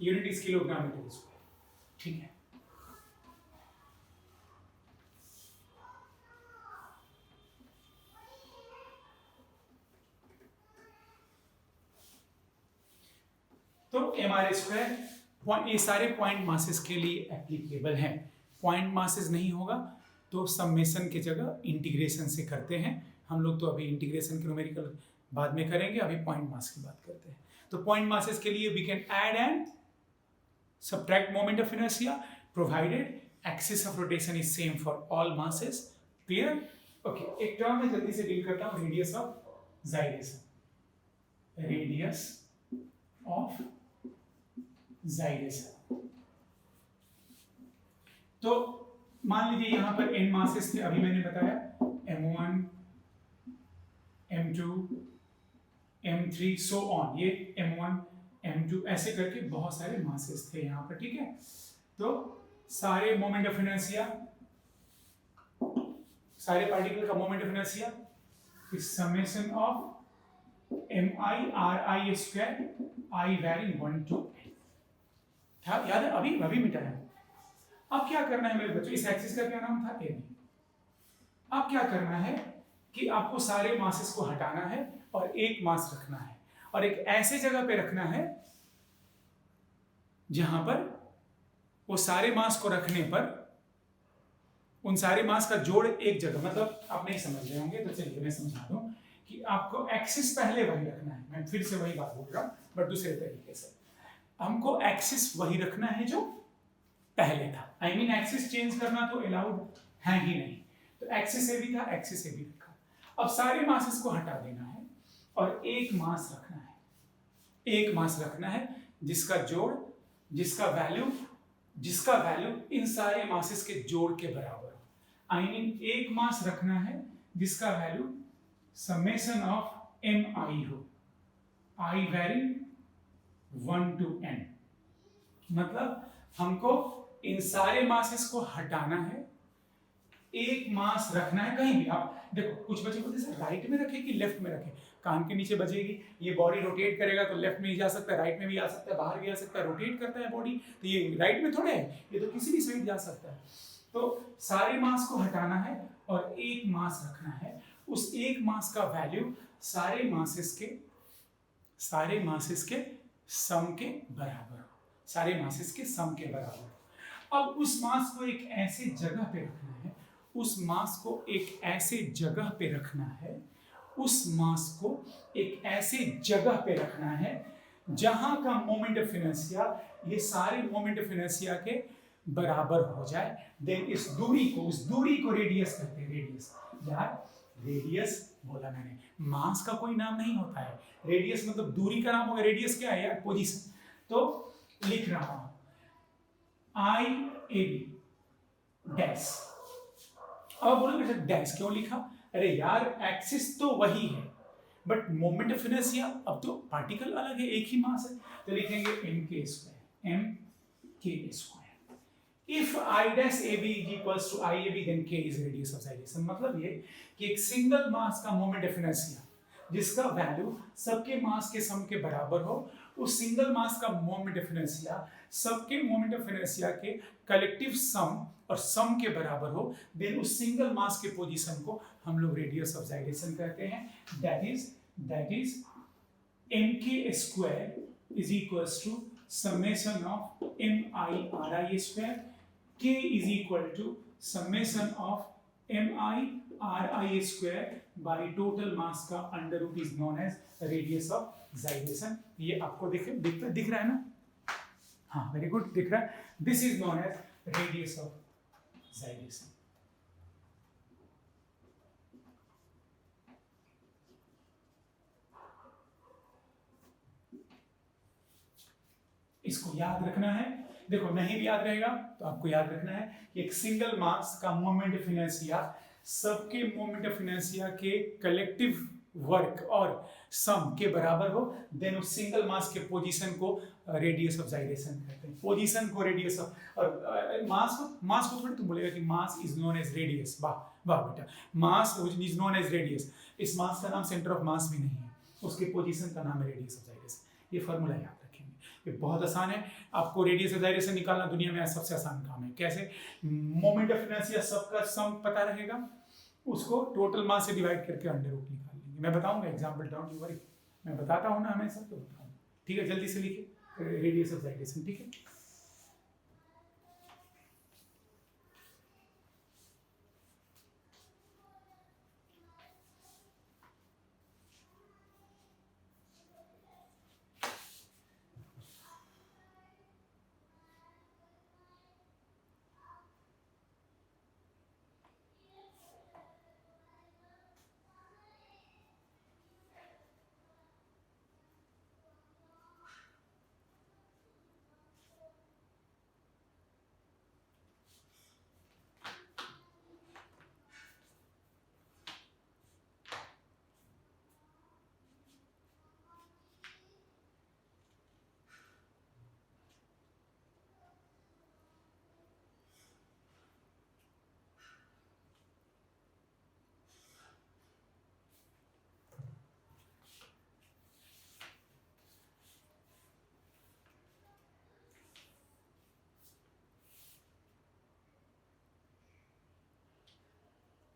Speaker 1: unit is kilogram metre square, ठीक है। तो mr², ये सारे पॉइंट मासेस के लिए एप्लीकेबल हैं। पॉइंट मासेस नहीं होगा तो समेशन की जगह इंटीग्रेशन से करते हैं हम लोग। तो अभी इंटीग्रेशन के न्यूमेरिकल बाद में करेंगे, अभी पॉइंट मास की बात करते हैं। तो पॉइंट मासेस के लिए we can add and subtract moment of inertia provided axis of rotation is same for all masses. Clear? Okay, एक टर्म में जल्दी से डील करता हूं, radius of gyration. Radius of gyration. तो मान लीजिए यहां पर n मासेस थे, अभी मैंने बताया m1 m2 m3 so on, ये m1 m2 ऐसे करके बहुत सारे मासेस थे यहां पर, ठीक है। तो सारे मोमेंट ऑफ इनर्शिया, सारे पार्टिकल का moment of inertia is summation of mi r² i varying 1 to n। था याद है? अभी मिटाया। अब क्या करना है मेरे बच्चों, इस एक्सिस का क्या नाम था? AB। अब क्या करना है कि आपको सारे मासेस को हटाना है और एक मास रखना है, और एक ऐसे जगह पे रखना है जहां पर वो सारे मास को रखने पर उन सारे मास का जोड़ एक जगह, मतलब आप नहीं समझ रहे होंगे तो चलिए मैं समझा दूं कि आपको एक्सिस पहले वही रखना है। मैं फिर से वही बात बोल रहा हूं बट दूसरे तरीके से। हमको एक्सिस वही रखना है जो पहले था। आई मीन एक्सिस चेंज करना तो अलाउड है ही नहीं। तो एक्सिस से भी था, एक्सिस से भी रखा। अब सारे मासेस को हटा देना है और एक मास रखना है। एक मास रखना है जिसका जोड़, जिसका वैल्यू इन सारे मासेस के जोड़ के बराबर हो। आई मीन एक मास रखना है जिसका वैल्यू समेशन ऑफ mi हो, i वैरिंग 1 to n। मतलब हमको इन सारे मासेस को हटाना है, एक मास रखना है कहीं भी। आप देखो कुछ बच्चे बोलते हैं राइट में रखे कि लेफ्ट में रखे, कान के नीचे बजेगी, ये बॉडी रोटेट करेगा तो लेफ्ट में ही जा सकता है, राइट में भी आ सकता है, बाहर भी आ सकता है। रोटेट करता है बॉडी तो ये राइट में थोड़े है, ये तो किसी भी साइड जा सकता है। तो सारे मास को हटाना है और एक मास रखना है। उस एक मास का वैल्यू सारे मासेस के सम के बराबर हो, सारे मासेस के सम के बराबर हो। अब उस मास को एक ऐसे जगह पे रखना है, उस मास को एक ऐसे जगह पे रखना है, उस मास को एक ऐसे जगह पे रखना है जहां का मोमेंट ऑफ इनर्शिया ये सारे मोमेंट ऑफ इनर्शिया के बराबर हो जाए। देन उस दूरी को रेडियस कहते हैं। रेडियस यार, रेडियस बोला मैंने, मास का कोई नाम नहीं होता है। रेडियस मतलब दूरी का नाम होगा। रेडियस क्या है यार? पोजीशन। तो लिख रहा हूं IAB डैश। अब बोलोगे डैश क्यों लिखा? अरे यार एक्सिस तो वही है बट मोमेंट ऑफ इनर्शिया अब तो पार्टिकल अलग है, एक ही मास है। तो लिखेंगे mk²। If I dash AB is equals to IAB then K is radius of gyration। मतलब ये कि एक सिंगल मास का मोमेंट ऑफ इनर्शिया जिसका वैल्यू सबके मास के सम के बराबर हो, उस सिंगल मास का मोमेंट ऑफ इनर्शिया सबके मोमेंट ऑफ इनर्शिया के कलेक्टिव सम और सम के बराबर हो, देन उस सिंगल मास के पोजीशन को हम लोग रेडियस ऑफ जाइरेशन कहते हैं। That is mk² is equals to summation of mi/ri²। K is equal to summation of mi/ri² by total mass का under root is known as radius of gyration. ये आपको दिख रहा है ना? हाँ, वेरी गुड, दिख रहा है। This is known as radius of gyration. इसको याद रखना है। देखो नहीं भी याद रहेगा तो आपको याद रखना है कि एक सिंगल मास का मोमेंट ऑफ इनर्शिया सबके मोमेंट ऑफ इनर्शिया के कलेक्टिव वर्क और सम के बराबर हो, देन उस सिंगल मास के पोजीशन को रेडियस ऑफ जाइरेशन कहते हैं। पोजीशन को रेडियस ऑफ, और मास को थोड़ी तुम बोलेगा कि mass is known as radius. वाह वाह बेटा, mass is known as radius. इस मास का नाम सेंटर ऑफ मास भी नहीं है, उसके पोजीशन का नाम है रेडियस ऑफ जाइरेशन। ये फॉर्मूला याद रखेंगे। ये बहुत आसान है। आपको रेडियस ऑफ जाइरेशन निकालना दुनिया में सबसे आसान काम है। कैसे? मोमेंट ऑफ इनर्शिया सबका सम पता रहेगा, उसको टोटल मास से डिवाइड करके अंडर रूट निकाल लेंगे। मैं बताऊंगा एग्जांपल, डोंट यू वरी, मैं बताता हूं ना हमेशा, तो बताऊंगा। ठीक है, जल्दी से लिखिए रेडियस ऑफ जाइरेशन। ठीक है,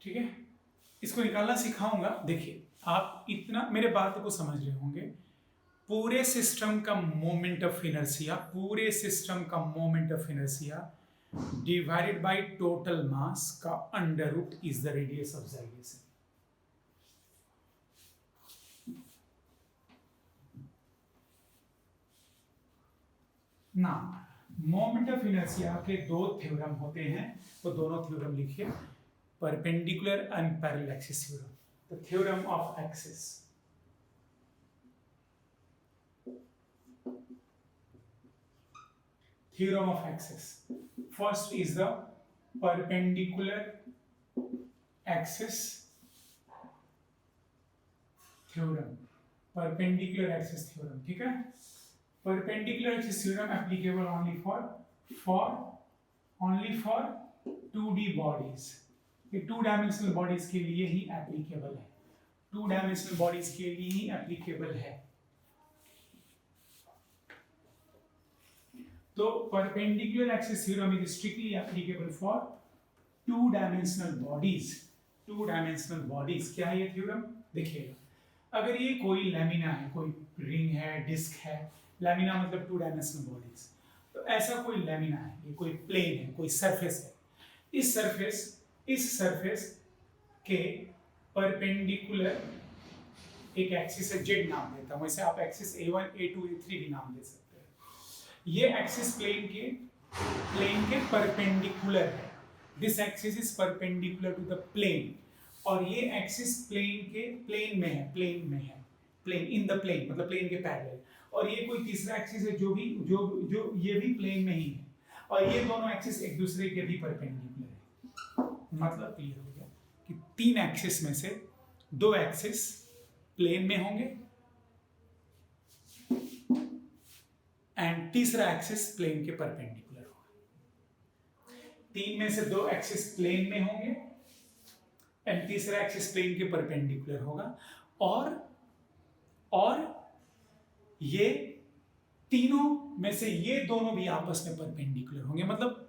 Speaker 1: ठीक है, इसको निकालना सिखाऊंगा। देखिए, आप इतना मेरे बात को समझ रहे होंगे। पूरे सिस्टम का मोमेंट ऑफ इनर्शिया, पूरे सिस्टम का moment of inertia divided by total mass का under root is the radius of gyration. ना, मोमेंट ऑफ इनर्शिया के दो थ्योरम होते हैं, तो दोनों थ्योरम लिखिए। Perpendicular and parallel axis theorem, the theorem of axis. Theorem of axis. First is the perpendicular axis theorem. Perpendicular axis theorem, ठीक है? Perpendicular axis theorem applicable only for 2D bodies. ये 2 dimensional bodies के लिए ही applicable है। 2 dimensional bodies के लिए ही applicable है। तो perpendicular axis theorem is strictly applicable for 2 dimensional bodies. 2 dimensional bodies क्या है ये थ्योरम? देखिएगा, अगर ये कोई लैमिना है, कोई रिंग है, डिस्क है, लैमिना मतलब 2 डायमेंशनल बॉडीज, तो ऐसा कोई लैमिना है, ये कोई प्लेन है, कोई सरफेस है। इस सरफेस के परपेंडिकुलर एक एक्सिस है, जेड नाम देता हूं, वैसे आप एक्सिस A1, A2, A3 भी नाम दे सकते हैं। ये एक्सिस प्लेन के परपेंडिकुलर है। This axis is perpendicular to the plane, और ये एक्सिस प्लेन में है, प्लेन इन द प्लेन मतलब प्लेन के पैरेलल। और ये कोई तीसरा एक्सिस है जो ये भी प्लेन में ही है, और ये दोनों एक्सिस एक दूसरे के भी परपेंडिकुलर है। मतलब क्लियर हो गया कि 3 एक्सिस में से 2 एक्सिस प्लेन में होंगे एंड तीसरा एक्सिस प्लेन के परपेंडिकुलर होगा। 3 में से 2 एक्सिस प्लेन में होंगे एंड तीसरा एक्सिस प्लेन के परपेंडिकुलर होगा, और ये तीनों में से ये दोनों भी आपस में परपेंडिकुलर होंगे। मतलब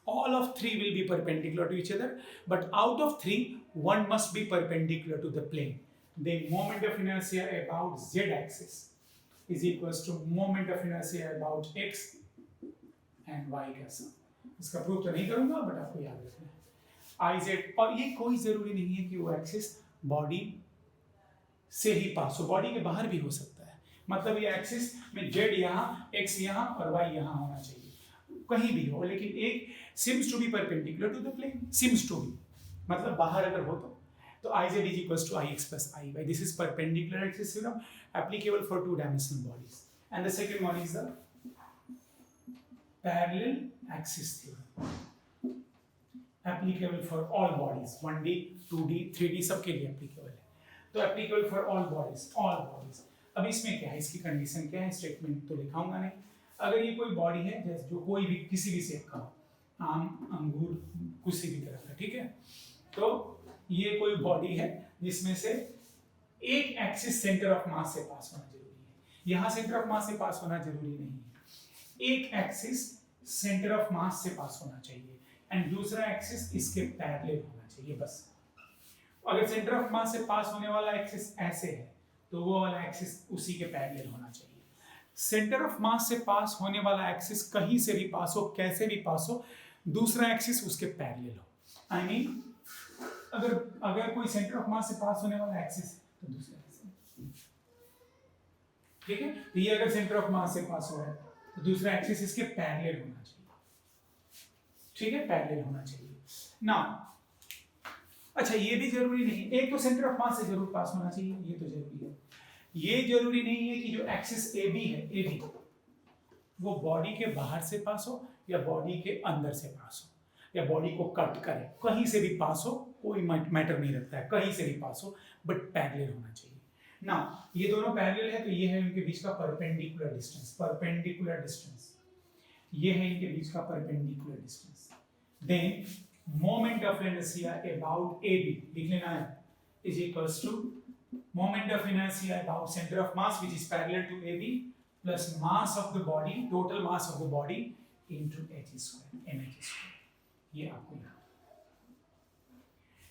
Speaker 1: all of three will be perpendicular to each other, but out of 3 one must be perpendicular to the plane. The moment of inertia about z axis is equals to moment of inertia about x and y का सम। इसका proof तो नहीं करूंगा, but आपको याद रखना है IZ। और ये कोई जरूरी नहीं है कि वो एक्सिस बॉडी से ही पास हो, बॉडी के बाहर भी हो सकता है। मतलब ये एक्सिस में z यहाँ, x यहाँ और y यहाँ होना चाहिए, कहीं भी हो, लेकिन एक seems to be perpendicular to the plane, seems to be मतलब बाहर अगर हो तो IZ is equals to IX plus IY. This is perpendicular axis theorem applicable for 2 dimensional bodies. And the second one is the parallel axis theorem applicable for all bodies, 1D, 2D, 3D सबके लिए applicable है। तो applicable for all bodies। अब इसमें क्या है, इसकी condition क्या है, स्टेटमेंट तो लिखाऊंगा नहीं। अगर ये कोई बॉडी है जो कोई भी किसी भी शेप का हो, आम, अंगूर, किसी भी तरह का, ठीक है, तो ये कोई बॉडी है जिसमें से एक एक्सिस सेंटर ऑफ मास से पास होना जरूरी है। यहाँ सेंटर ऑफ मास से पास होना जरूरी नहीं है। एक एक्सिस सेंटर ऑफ मास से पास होना चाहिए एंड दूसरा एक्सिस इसके पैरेलल होना चाहिए बस। अगर सेंटर ऑफ मास से पास होने वाला एक्सिस ऐसे है तो वो वाला एक्सिस उसी के पैरेलल होना चाहिए। सेंटर ऑफ मास से पास होने वाला एक्सिस कहीं से भी पास हो, कैसे भी पास हो, दूसरा एक्सिस उसके पैरेलल हो। आई मीन अगर कोई सेंटर ऑफ मास से पास होने वाला एक्सिस है तो दूसरा एक्सिस, ठीक है। तो ये अगर सेंटर ऑफ मास से पास हो रहा है तो दूसरा एक्सिस इसके पैरेलल होना चाहिए, ठीक है, पैरेलल होना चाहिए ना। अच्छा, ये भी जरूरी नहीं, एक तो सेंटर ऑफ मास से जरूर पास होना चाहिए, ये तो जरूरी है। ये जरूरी नहीं है कि जो एक्सिस ए बी है, ए बी वो बॉडी के बाहर से पास हो या बॉडी के अंदर से पास हो या बॉडी को कट करे, कहीं से भी पास हो, कोई मैटर नहीं रखता है, कहीं से भी पास हो, बट पैरेलल होना चाहिए ना। ये दोनों पैरेलल है तो ये है इनके बीच का परपेंडिकुलर डिस्टेंस, परपेंडिकुलर डिस्टेंस, ये है इनके बीच का perpendicular distance. Then moment of inertia about AB लिख लेना है, is equals to moment of inertia about center of mass which is parallel to AB plus mass of the body, total mass of the body into h square, mh square। ये आपको याद है।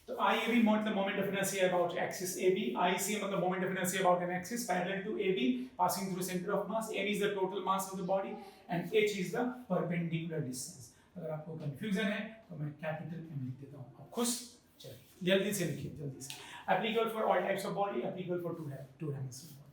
Speaker 1: तो IAB मतलब moment of inertia about axis AB, IC मतलब moment of inertia about an axis parallel to AB passing through center of mass, m is the total mass of the body and h is the perpendicular distance। अगर आपको confusion है तो मैं capital M लिख देता हूँ, आप खुश चलिए जल्दी से लिखिए, जल्दी से। Applicable for all types of body, applicable for two dimensional body।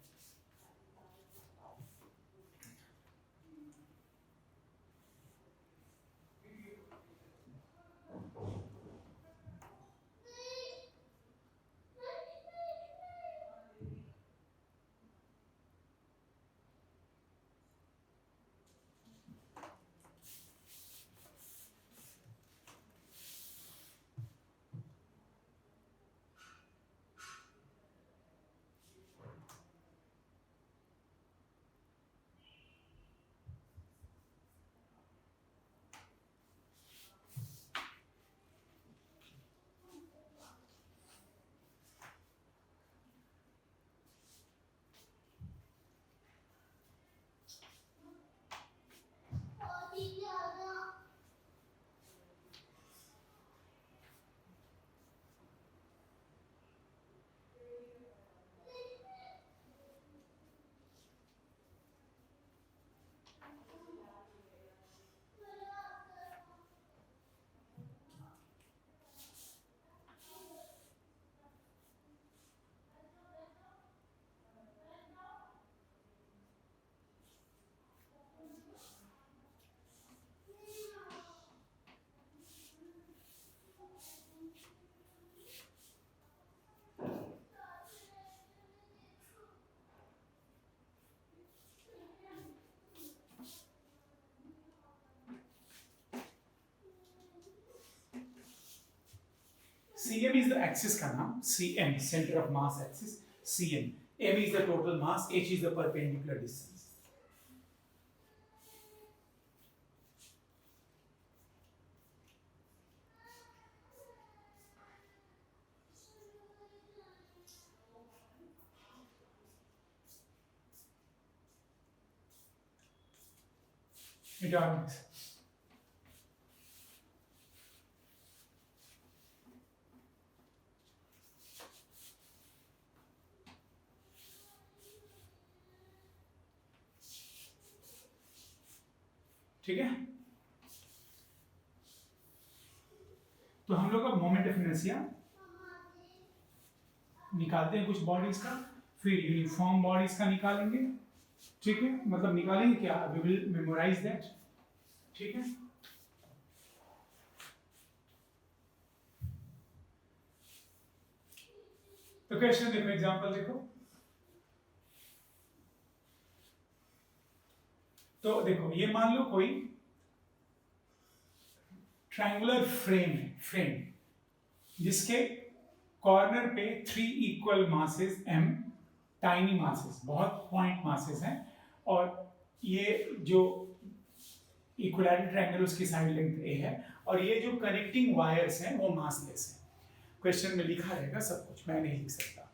Speaker 1: CM is the axis का नाम, CM center of mass axis, CM, M is the total mass, H is the perpendicular distance। Atomics। ठीक है, तो हम लोग अब moment of inertia निकालते हैं कुछ बॉडीज का, फिर यूनिफॉर्म बॉडीज का निकालेंगे, ठीक है, मतलब निकालेंगे क्या, वी विल मेमोराइज दैट, ठीक है। तो क्वेश्चन देखो, एग्जांपल देखो, तो देखो ये मान लो कोई ट्रायंगुलर फ्रेम है, फ्रेम जिसके कॉर्नर पे 3 equal masses m, tiny masses, बहुत पॉइंट मासेस हैं, और ये जो इक्विलैटरल ट्रायंगल उसकी साइड लेंथ a है, और ये जो कनेक्टिंग वायर्स हैं वो मासलेस हैं। क्वेश्चन में लिखा रहेगा सब कुछ, मैं नहीं लिख सकता।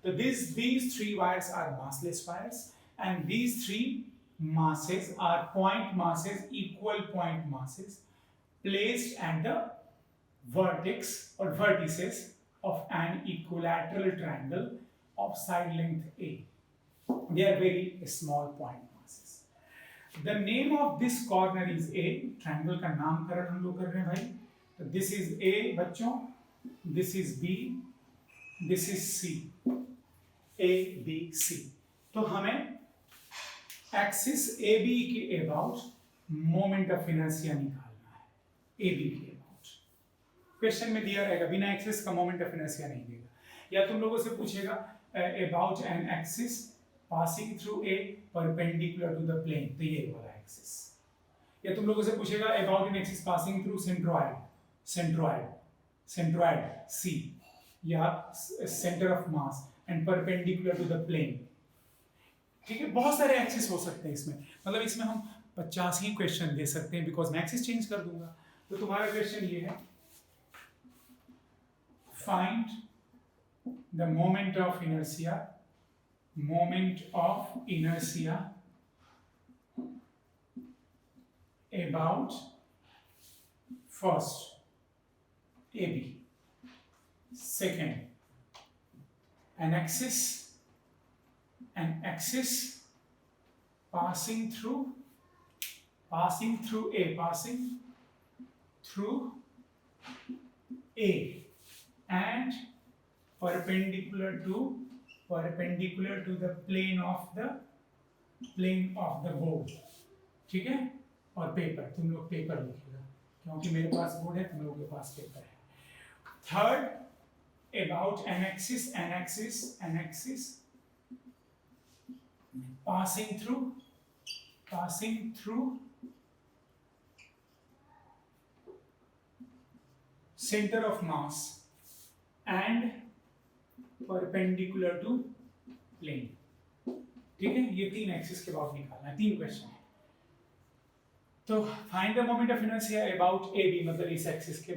Speaker 1: तो these 3 wires are massless wires and these three masses are point masses, equal point masses placed at the vertex or vertices of an equilateral triangle of side length A. They are very small point masses. The name of this corner is A. Triangle का नामकरण हम लोग कर रहे हैं भाई. तो this is A बच्चों, this is B, this is C. A, B, C. तो हमें एक्सिस ए बी के अबाउट मोमेंट ऑफ इनर्शिया निकालना है. ए बी के अबाउट क्वेश्चन में दिया रहेगा, बिना एक्सिस का मोमेंट ऑफ इनर्शिया नहीं देगा. या तुम लोगों से पूछेगा about an axis passing through a perpendicular to the plane, तो ये वाला एक्सिस. या तुम लोगों से पूछेगा about an axis passing through centroid, centroid c, या centre of mass and perpendicular to the plane. ठीक है, बहुत सारे एक्सिस हो सकते हैं इसमें. मतलब इसमें हम 50 ही क्वेश्चन दे सकते हैं, बिकॉज मैं एक्सिस चेंज कर दूंगा. तो तुम्हारा क्वेश्चन ये है, find the moment of inertia, about first A B, second an axis passing through A and perpendicular to the plane of the board. ठीक है, और पेपर, तुम लोग पेपर लिखेगा क्योंकि मेरे पास बोर्ड है, तुम लोगों के पास पेपर है. Third, about an axis passing through center of mass and perpendicular to plane. ठीक है, ये तीन एक्सिस के बाद निकालना है. 3 क्वेश्चन है. तो find the moment of inertia about A B, मतलब इस एक्सिस के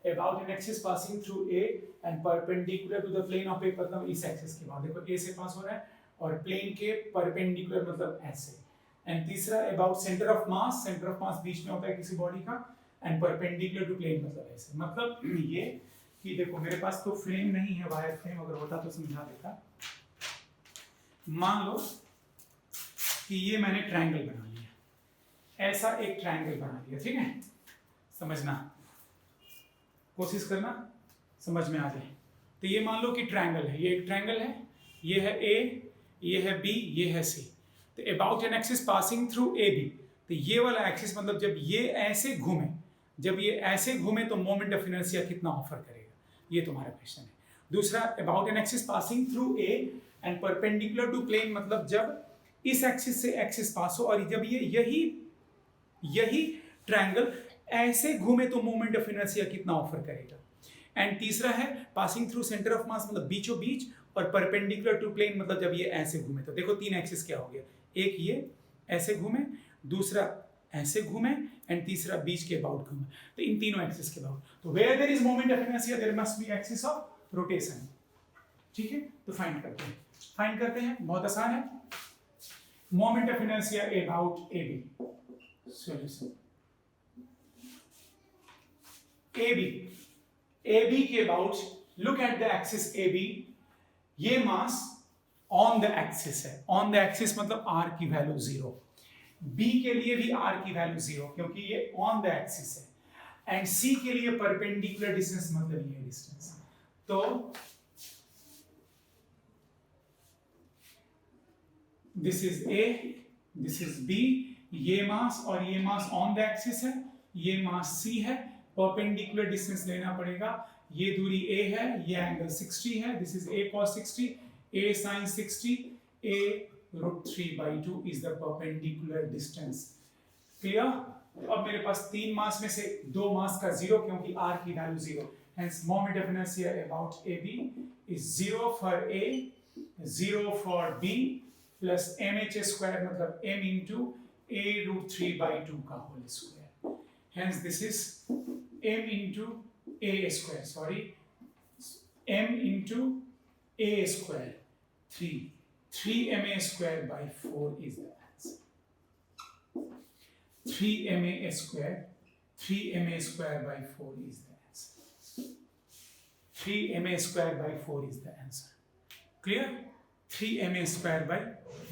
Speaker 1: about an axis passing through A and perpendicular to the plane of A, मतलब इस एक्सिस के बाद देखो A से पास हो रहा है और प्लेन के परपेंडिकुलर मतलब ऐसे. एंड तीसरा about सेंटर ऑफ मास बीच में होता है किसी बॉडी का, एंड परपेंडिकुलर टू प्लेन मतलब ऐसे. मतलब ये कि देखो मेरे पास तो फ्रेम नहीं है, वायर फ्रेम, अगर होता तो समझा देता. मान लो कि ये मैंने ट्रायंगल बना लिया, ऐसा एक ट्रायंगल बना लिया. ठीक है, समझना, कोशिश करना समझ में आ जाए. तो ये मान लो कि ट्रायंगल है, ये एक ट्रायंगल है, ये है ए, ये है बी, ये है सी. तो about an axis passing through A B, तो ये वाला एक्सिस मतलब जब ये ऐसे घूमे तो मोमेंट ऑफ इनर्शिया कितना ऑफर करेगा, ये तुम्हारा क्वेश्चन है. दूसरा, about an axis passing through A and perpendicular to plane, मतलब जब इस एक्सिस से एक्सिस पास हो और जब ये यही ट्रायंगल ऐसे घूमे तो मोमेंट ऑफ इनर्शिया कितना ऑफर करेगा. एंड तीसरा है पासिंग थ्रू सेंटर ऑफ मास, मतलब बीचों बीच, और परपेंडिकुलर टू प्लेन, मतलब जब ये ऐसे घूमे. तो देखो 3 एक्सिस क्या हो गया, एक ये ऐसे घूमे, दूसरा ऐसे घूमे, एंड तीसरा बीच के अबाउट घूमे. तो इन तीनों एक्सिस के अबाउट. तो where there is moment of inertia there must be axis of rotation. ठीक है, तो फाइंड करते हैं. बहुत आसान है. Moment of inertia about A B. Solution AB के अबाउट, look at the axis AB. ये मास ऑन द एक्सिस है, ऑन द एक्सिस मतलब R की वैल्यू 0. B के लिए भी R की वैल्यू 0 क्योंकि ये ऑन द एक्सिस है. एंड C के लिए परपेंडिकुलर डिस्टेंस मतलब ये डिस्टेंस. तो this is A, this is B. ये मास और ये मास ऑन द एक्सिस है, ये मास C है. परपेंडिकुलर डिस्टेंस लेना पड़ेगा. ये दूरी A है, ये एंगल 60 है. This is A cos 60, A sin 60, A √3/2 is the perpendicular distance. Clear? अब मेरे पास 3 मास में से 2 मास का 0 क्योंकि R की value 0. Hence moment of inertia about AB is 0 for A, 0 for B, plus mh² मतलब m into A √3/2 का whole square. Hence this is m into a² m into a² 3 3ma square by 4 is the answer. 3ma square by 4 is the answer. 3ma square by 4 is the answer. Clear? 3ma square by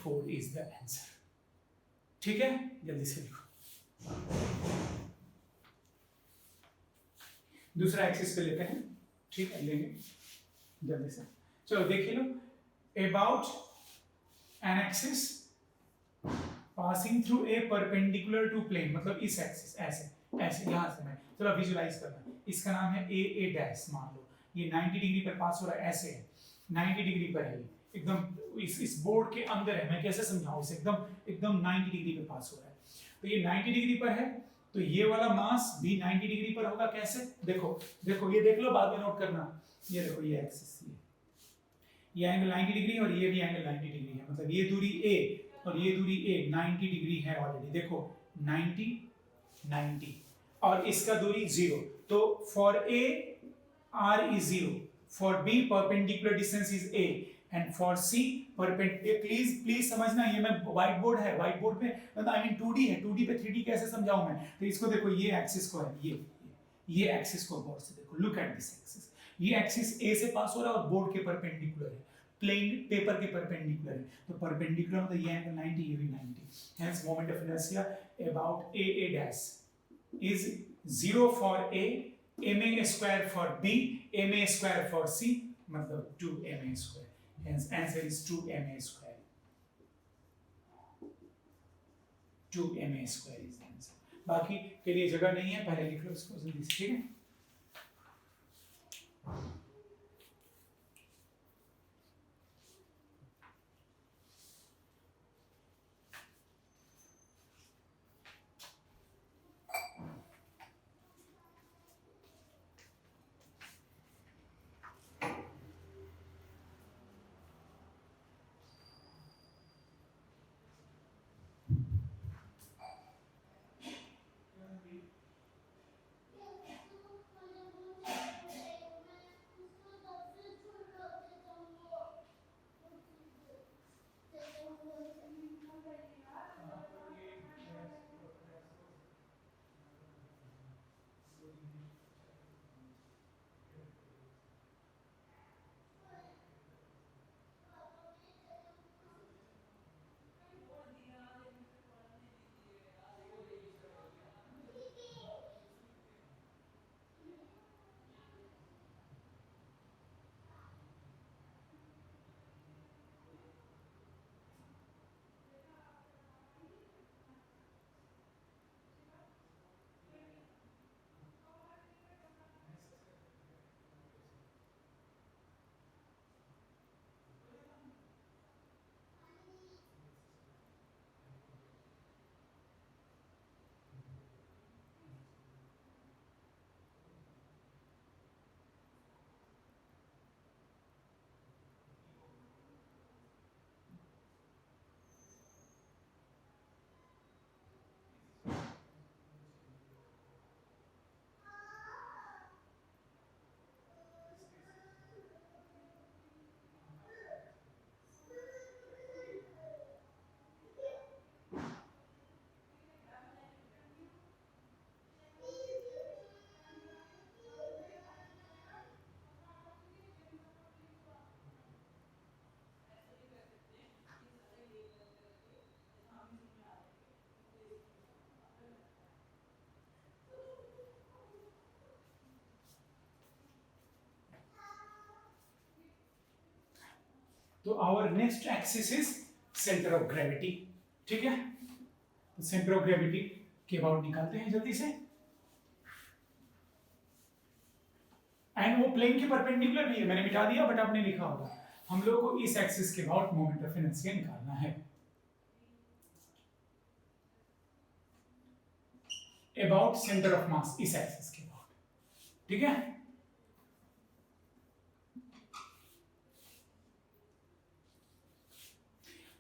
Speaker 1: 4 is the answer. ठीक है, जल्दी से लिखो. दूसरा axis पे लेते हैं. ठीक है, लेंगे जल्दी से. चलो देखिए लो. About an axis passing through a perpendicular to plane, मतलब इस एक्सिस ऐसे ऐसे यहां से मैं चलो विजुलाइज करना. इसका नाम है a डैश. मान लो ये 90 डिग्री पर पास हो रहा है. ऐसे 90 डिग्री पर है, एकदम इस बोर्ड के अंदर है. मैं कैसे समझाऊं इसे? एकदम 90 डिग्री पर पास हो रहा है. तो ये 90 डिग्री पर है, तो ये वाला मास भी 90 डिग्री पर होगा. कैसे? देखो ये देख लो, बाद में नोट करना. ये देखो ये एक्सिस, ये एंगल 90 डिग्री और ये भी एंगल 90 डिग्री है. मतलब ये दूरी a और ये दूरी a 90 डिग्री है ऑलरेडी. देखो 90 और इसका दूरी 0. तो for a r is 0, for b perpendicular distance is a, and for c perpendicular. Please समझना, ये मैं व्हाइट बोर्ड है, व्हाइट बोर्ड पे मतलब आई मीन 2D है. 2D पे 3D कैसे समझाऊं मैं? तो इसको देखो, ये एक्सिस को है, ये एक्सिस को गौर से देखो. Look at this axis. ये एक्सिस a से पास हो रहा है और बोर्ड के परपेंडिकुलर है, प्लेन पेपर के परपेंडिकुलर है. तो परपेंडिकुलर मतलब ये एंगल 90, ये भी 90. Hence moment of inertia about a dash is 0 for a, ma square for b, ma square for c, मतलब 2ma square. Hence answer is 2ma square. 2ma square is the answer. बाकी के लिए जगह नहीं है, पहले लिख लो इसको जल्दी से. ठीक है. तो our next axis is centre of gravity. ठीक है. तो सेंटर ऑफ ग्रेविटी के अबाउट निकालते हैं जल्दी से. एंड वो प्लेन के परपेंडिकुलर भी है, मैंने मिटा दिया बट आपने लिखा होगा. हम लोग को इस एक्सिस के अबाउट मोमेंट ऑफ इनर्शिया निकालना है. अबाउट सेंटर ऑफ मास, इस एक्सिस के अबाउट. ठीक है.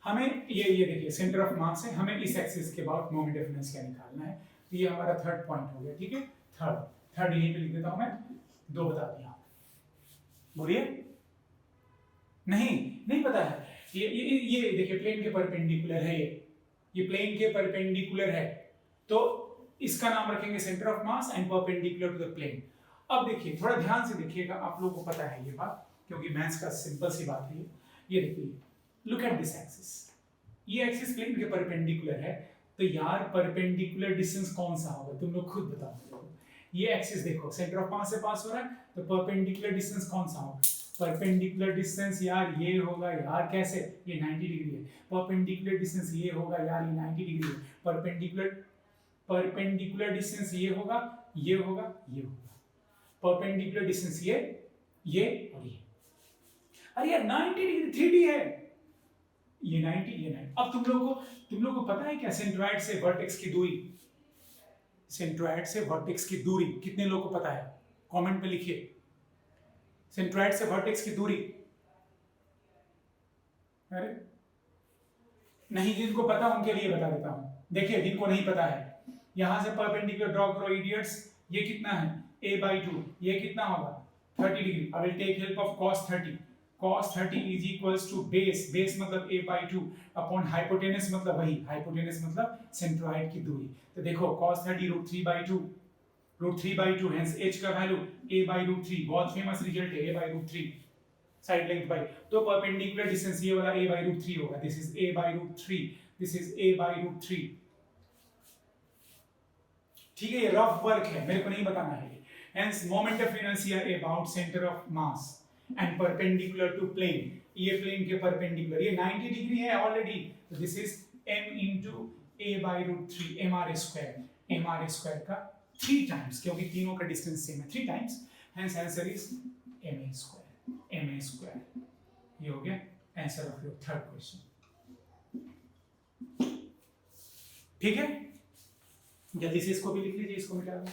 Speaker 1: हमें ये देखिए सेंटर ऑफ मास है, हमें इस एक्सिस के अबाउट मोमेंट ऑफ इनर्शिया निकालना है. तो ये हमारा थर्ड पॉइंट हो गया. ठीक है. थर्ड यहीं पे लिख देता हूं मैं. 2 बता दिया. बोलिए. नहीं पता है. ये देखिए प्लेन के परपेंडिकुलर है, ये प्लेन के परपेंडिकुलर है, तो इसका नाम रखेंगे centre of mass and perpendicular to the plane. अब देखिए थोड़ा ध्यान से देखिएगा, आप लोगों को पता है ये बात क्योंकि मैथ्स का सिंपल सी बात है ये देखिए, लुक एट दिस एक्सिस, ये एक्सिस प्लेन के परपेंडिकुलर है, तो यार परपेंडिकुलर डिस्टेंस कौन सा होगा, तुम लोग खुद बताओ। ये एक्सिस देखो सेंटर ऑफ मास से पास हो रहा है, तो परपेंडिकुलर डिस्टेंस कौन सा होगा, परपेंडिकुलर डिस्टेंस यार ये होगा यार, कैसे, ये 90 डिग्री है, परपेंडिकुलर डिस्टेंस ये होगा यार, ये 90 डिग्री है, परपेंडिकुलर डिस्टेंस ये होगा, ये होगा, ये होगा, परपेंडिकुलर डिस्टेंस ये और ये। अरे यार 90 डिग्री 3D है, ये 90 ये 90। अब तुम लोगों को पता है क्या सेंट्रोइड से वर्टेक्स की दूरी, सेंट्रोइड से वर्टेक्स की दूरी कितने लोगों को पता है, कमेंट में लिखिए, सेंट्रोइड से वर्टेक्स की दूरी। अरे नहीं, जिनको पता उनके लिए बता देता हूं, देखिए जिनको नहीं पता है, यहां से परपेंडिकुलर ड्रॉ करो इडियट्स, ये कितना है a/2, ये कितना होगा 30 degree. I will take help of cos 30, cos 30 is equals to base मतलब a/2 अपॉन हाइपोटेनस मतलब वही, हाइपोटेनस मतलब सेंट्रोइड की दूरी। तो देखो cos 30 √3/2, √3/2, हेंस h का वैल्यू a/√3, बहुत फेमस रिजल्ट है a/√3 साइड लेंथ बाय, तो परपेंडिकुलर डिस्टेंस ये वाला a/√3 होगा, this is a/√3, this is a/√3। ठीक है, ये रफ वर्क है, मेरे को नहीं बताना है। Hence moment of inertia about centre of mass and perpendicular to plane, ये प्लेन के परपेंडिकुलर, ये 90 डिग्री है ऑलरेडी, तो this is m into a/√3 mr² का 3 टाइम्स, क्योंकि तीनों का डिस्टेंस सेम है, 3 times, hence answer is ma²। ये हो गया answer of your third question. ठीक है, जल्दी से इसको भी लिख लीजिए, इसको मिटा दो।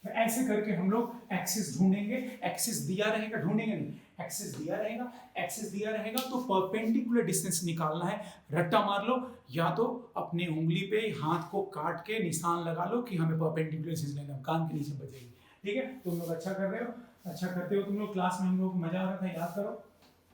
Speaker 1: तो ऐसे करके हम लोग एक्सिस ढूंढेंगे, एक्सिस दिया रहेगा, ढूंढेंगे नहीं, एक्सिस दिया रहेगा तो परपेंडिकुलर डिस्टेंस निकालना है, रट्टा मार लो, या तो अपने उंगली पे हाथ को काट के निशान लगा लो कि हमें परपेंडिकुलर डिस्टेंस लेना है, कान के नीचे बचेगी। ठीक है, तुम लोग अच्छा कर रहे हो, अच्छा करते हो तुम लोग, क्लास में हम लोग को मजा आ रहा था, याद करो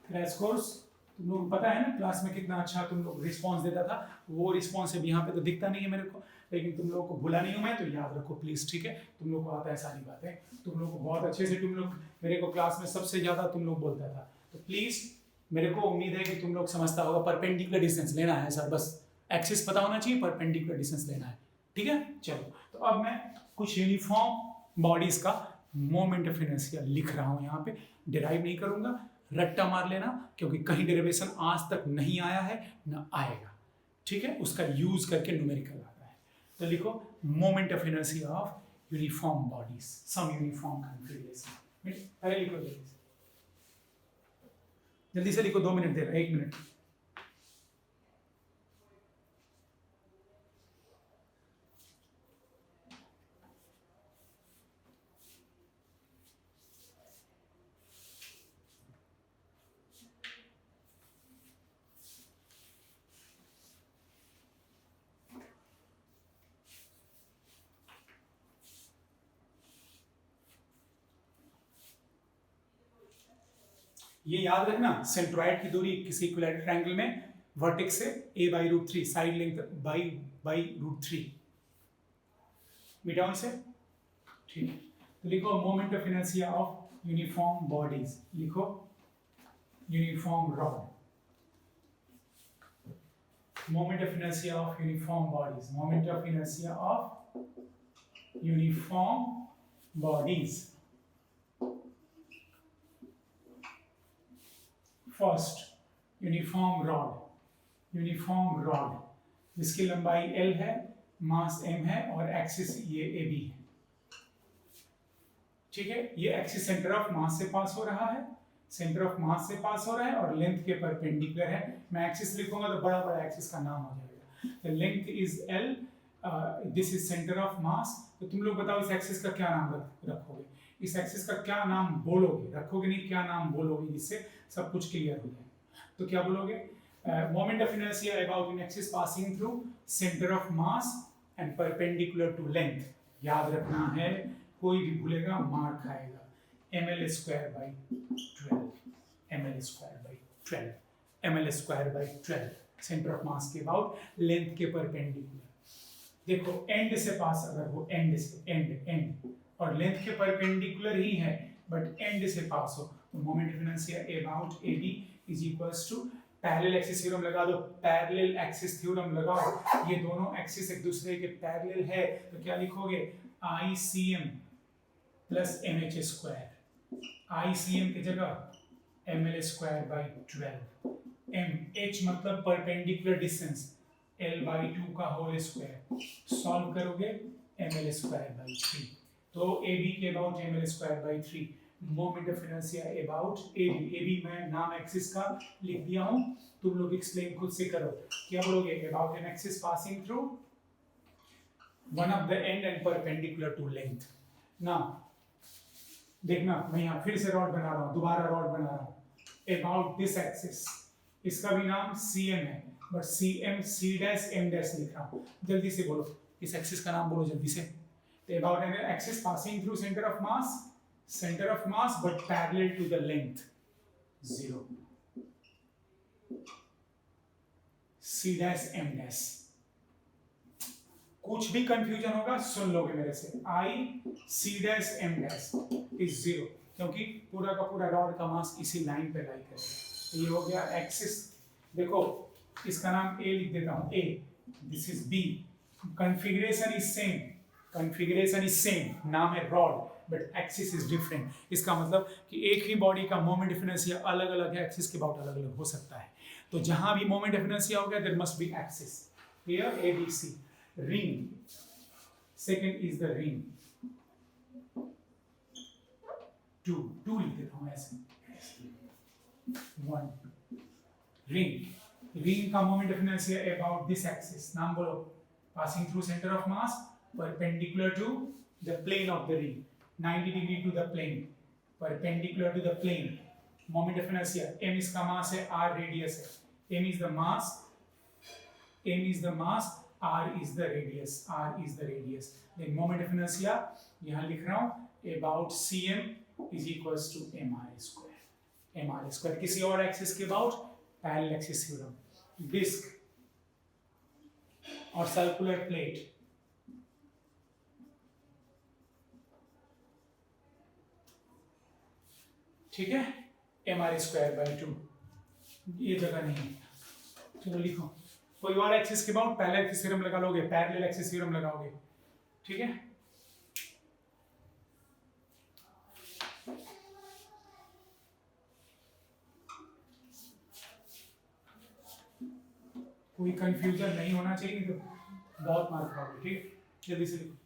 Speaker 1: क्रैश कोर्स, तुम लोग को पता है ना क्लास में कितना अच्छा तुम लोग रिस्पॉन्स देता था, वो रिस्पॉन्स अब यहाँ पे तो दिखता नहीं है मेरे को, लेकिन तुम लोगों को भूला नहीं हूँ मैं, तो याद रखो प्लीज, ठीक है, तुम लोग को आता है सारी बातें, तुम लोग को बहुत अच्छे से, तुम लोग मेरे को क्लास में सबसे ज्यादा तुम लोग बोलता था, तो प्लीज मेरे को उम्मीद है कि तुम लोग समझता होगा, परपेंडिकुलर डिस्टेंस लेना है सर, बस एक्सिस पता होना चाहिए, परपेंडिकुलर डिस्टेंस लेना है। ठीक है, चलो, तो अब मैं कुछ यूनिफॉर्म बॉडीज का मोमेंट ऑफ इनर्शिया लिख रहा हूँ यहाँ पे, डिराइव नहीं करूंगा, रट्टा मार लेना, क्योंकि कहीं डेरिवेशन आज तक नहीं आया है ना आएगा। ठीक है, उसका यूज करके न्यूमेरिकल आता है, तो लिखो moment of inertia of uniform bodies, some uniform configuration, पहले लिखो जल्दी से लिखो, 2 मिनट दे रहा है, 1 मिनट। ये याद रखना, सेंट्रोइड की दूरी किसी इक्विलैटरल ट्रायंगल में वर्टेक्स से a/√3, साइड लेंथ by√3, मिटाओ इसे। ठीक है, तो लिखो moment of inertia of uniform bodies, लिखो uniform rod, moment of inertia of uniform bodies, moment of inertia of uniform bodies. First uniform rod जिसकी लंबाई L है, मास M है और एक्सिस ये AB है। ठीक है, ये एक्सिस सेंटर ऑफ मास से पास हो रहा है, और लेंथ के परपेंडिकुलर है। मैं एक्सिस लिखूंगा तो बड़ा बड़ा एक्सिस का नाम हो जाएगा, तो length is L, this is centre of मास। तो तुम लोग बताओ इस एक्सिस का क्या नाम रखोगे, इस एक्सिस का क्या नाम बोलोगे, रखोगे नहीं, क्या नाम बोलोगे जिससे सब कुछ क्लियर हो जाए। तो क्या बोलोगे, moment of inertia about an axis passing through centre of mass and perpendicular to length. याद रखना है, कोई भी भूलेगा मार खाएगा, ml² by 12, ml²/12 centre of mass के अबाउट लेंथ के परपेंडिकुलर। देखो एंड से पास अगर वो एंड से एंड और लेंथ के परपेंडिकुलर ही है बट एंड से पास हो तो moment of inertia about AB is equals to parallel axis theorem लगा दो, पैरेलल एक्सिस थ्योरम लगाओ, ये दोनों एक्सिस एक दूसरे के पैरेलल है तो क्या लिखोगे ICM प्लस MH², ICM की जगह ml²/12, MH मतलब परपेंडिकुलर डिस्टेंस L/2 का होल स्क्वायर, सॉल्व करोगे ml²/3 तो AB के about ml²/3, moment of inertia about AB मैं नाम एक्सिस का लिख दिया हूं, तुम लोग एक्सप्लेन खुद से करो, क्या बोलोगे about an axis passing through one of the end and perpendicular to length. ना देखना मैं यहाँ फिर से रॉड बना रहा हूँ, दोबारा रॉड बना रहा हूँ अबाउट दिस एक्सिस, इसका भी नाम CM है बट CM C'(M' लिख रहा हूँ, जल्दी से बोलो इस एक्सिस का नाम बोलो जल्दी से। About an axis passing through center of mass but parallel to the length 0, C'(M'). कुछ भी कंफ्यूजन होगा सुन लोगे मेरे से, C'(M') इज 0 क्योंकि पूरा का पूरा रॉड का मास इसी लाइन पे लाई करेगा। ये हो गया एक्सिस, देखो इसका नाम A लिख देता हूँ, A, this is B, configuration is same, नाम है rod but axis is different. इसका मतलब कि एक ही बॉडी का मोमेंट ऑफ इनर्शिया अलग अलग है, एक्सिस के अबाउट अलग अलग हो सकता है, तो जहां भी मोमेंट ऑफ इनर्शिया हो गया there must be axis. Here ABC, ring, second is the ring, 2 लिख देता हूं ऐसे, 1 रिंग का moment of inertia about this axis, नाम बोलो, passing through centre of mass perpendicular to the plane of the ring, 90 degree to the plane, perpendicular to the plane, moment of inertia, m इसका mass है, r radius है, m is the mass, r is the radius, then moment of inertia यहां लिख रहा हूं अबाउट CM is equals to mr², किसी और एक्सिस के अबाउट पैरेलल एक्सिस थ्योरम, डिस्क और सर्कुलर प्लेट, ठीक है, mr²/2, ये जगह नहीं है, चलो लिखो, कोई और एक्सिस के अबाउट पैरेलल एक्सिस थ्योरम लगा लोगे, पैरेलल एक्सिस थ्योरम लगाओगे, ठीक है। कोई कंफ्यूजन नहीं होना चाहिए तो बहुत मार्क पाओगे, ठीक, जल्दी से लिखो।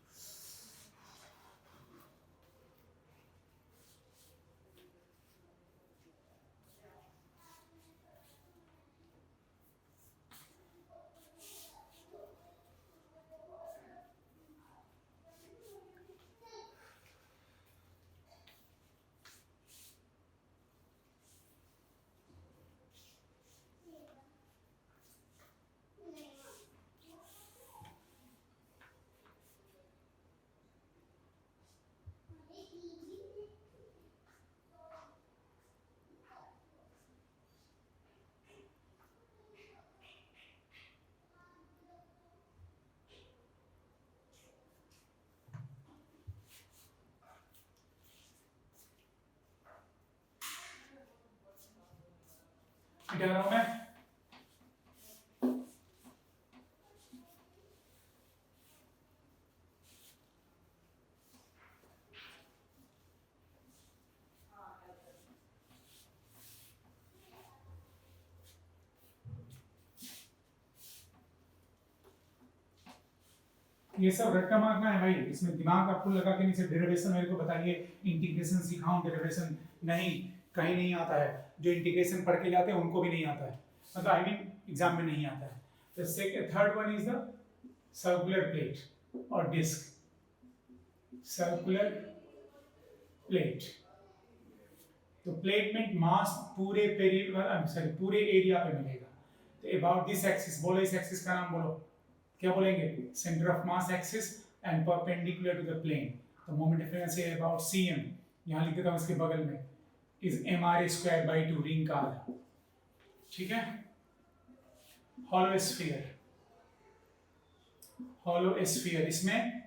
Speaker 1: क्या कर रहा हूं मैं, ये सब रट्टा मारना है भाई, इसमें दिमाग आपको लगा के नहीं, सिर्फ डेरिवेशन मेरे को बताइए, इंटीग्रेशन सिखाऊं, डेरिवेशन नहीं, कहीं नहीं आता है, जो इंटीग्रेशन पढ़ के जाते हैं उनको भी नहीं आता है, मतलब आई मीन एग्जाम में नहीं आता है। The third one is the circular plate और डिस्क, सर्कुलर प्लेट, तो प्लेट में मास पूरे पूरे एरिया पे मिलेगा, तो अबाउट दिस एक्सिस, बोलो इस एक्सिस का नाम बोलो, क्या बोलेंगे, centre of mass axis and perpendicular to the plane, तो moment of inertia about CM, यहां लिख देता हूं इसके बगल में, इज mr²/2, रिंग का आधा, ठीक है। हॉलो स्फीयर, हॉलो स्फीयर, इसमें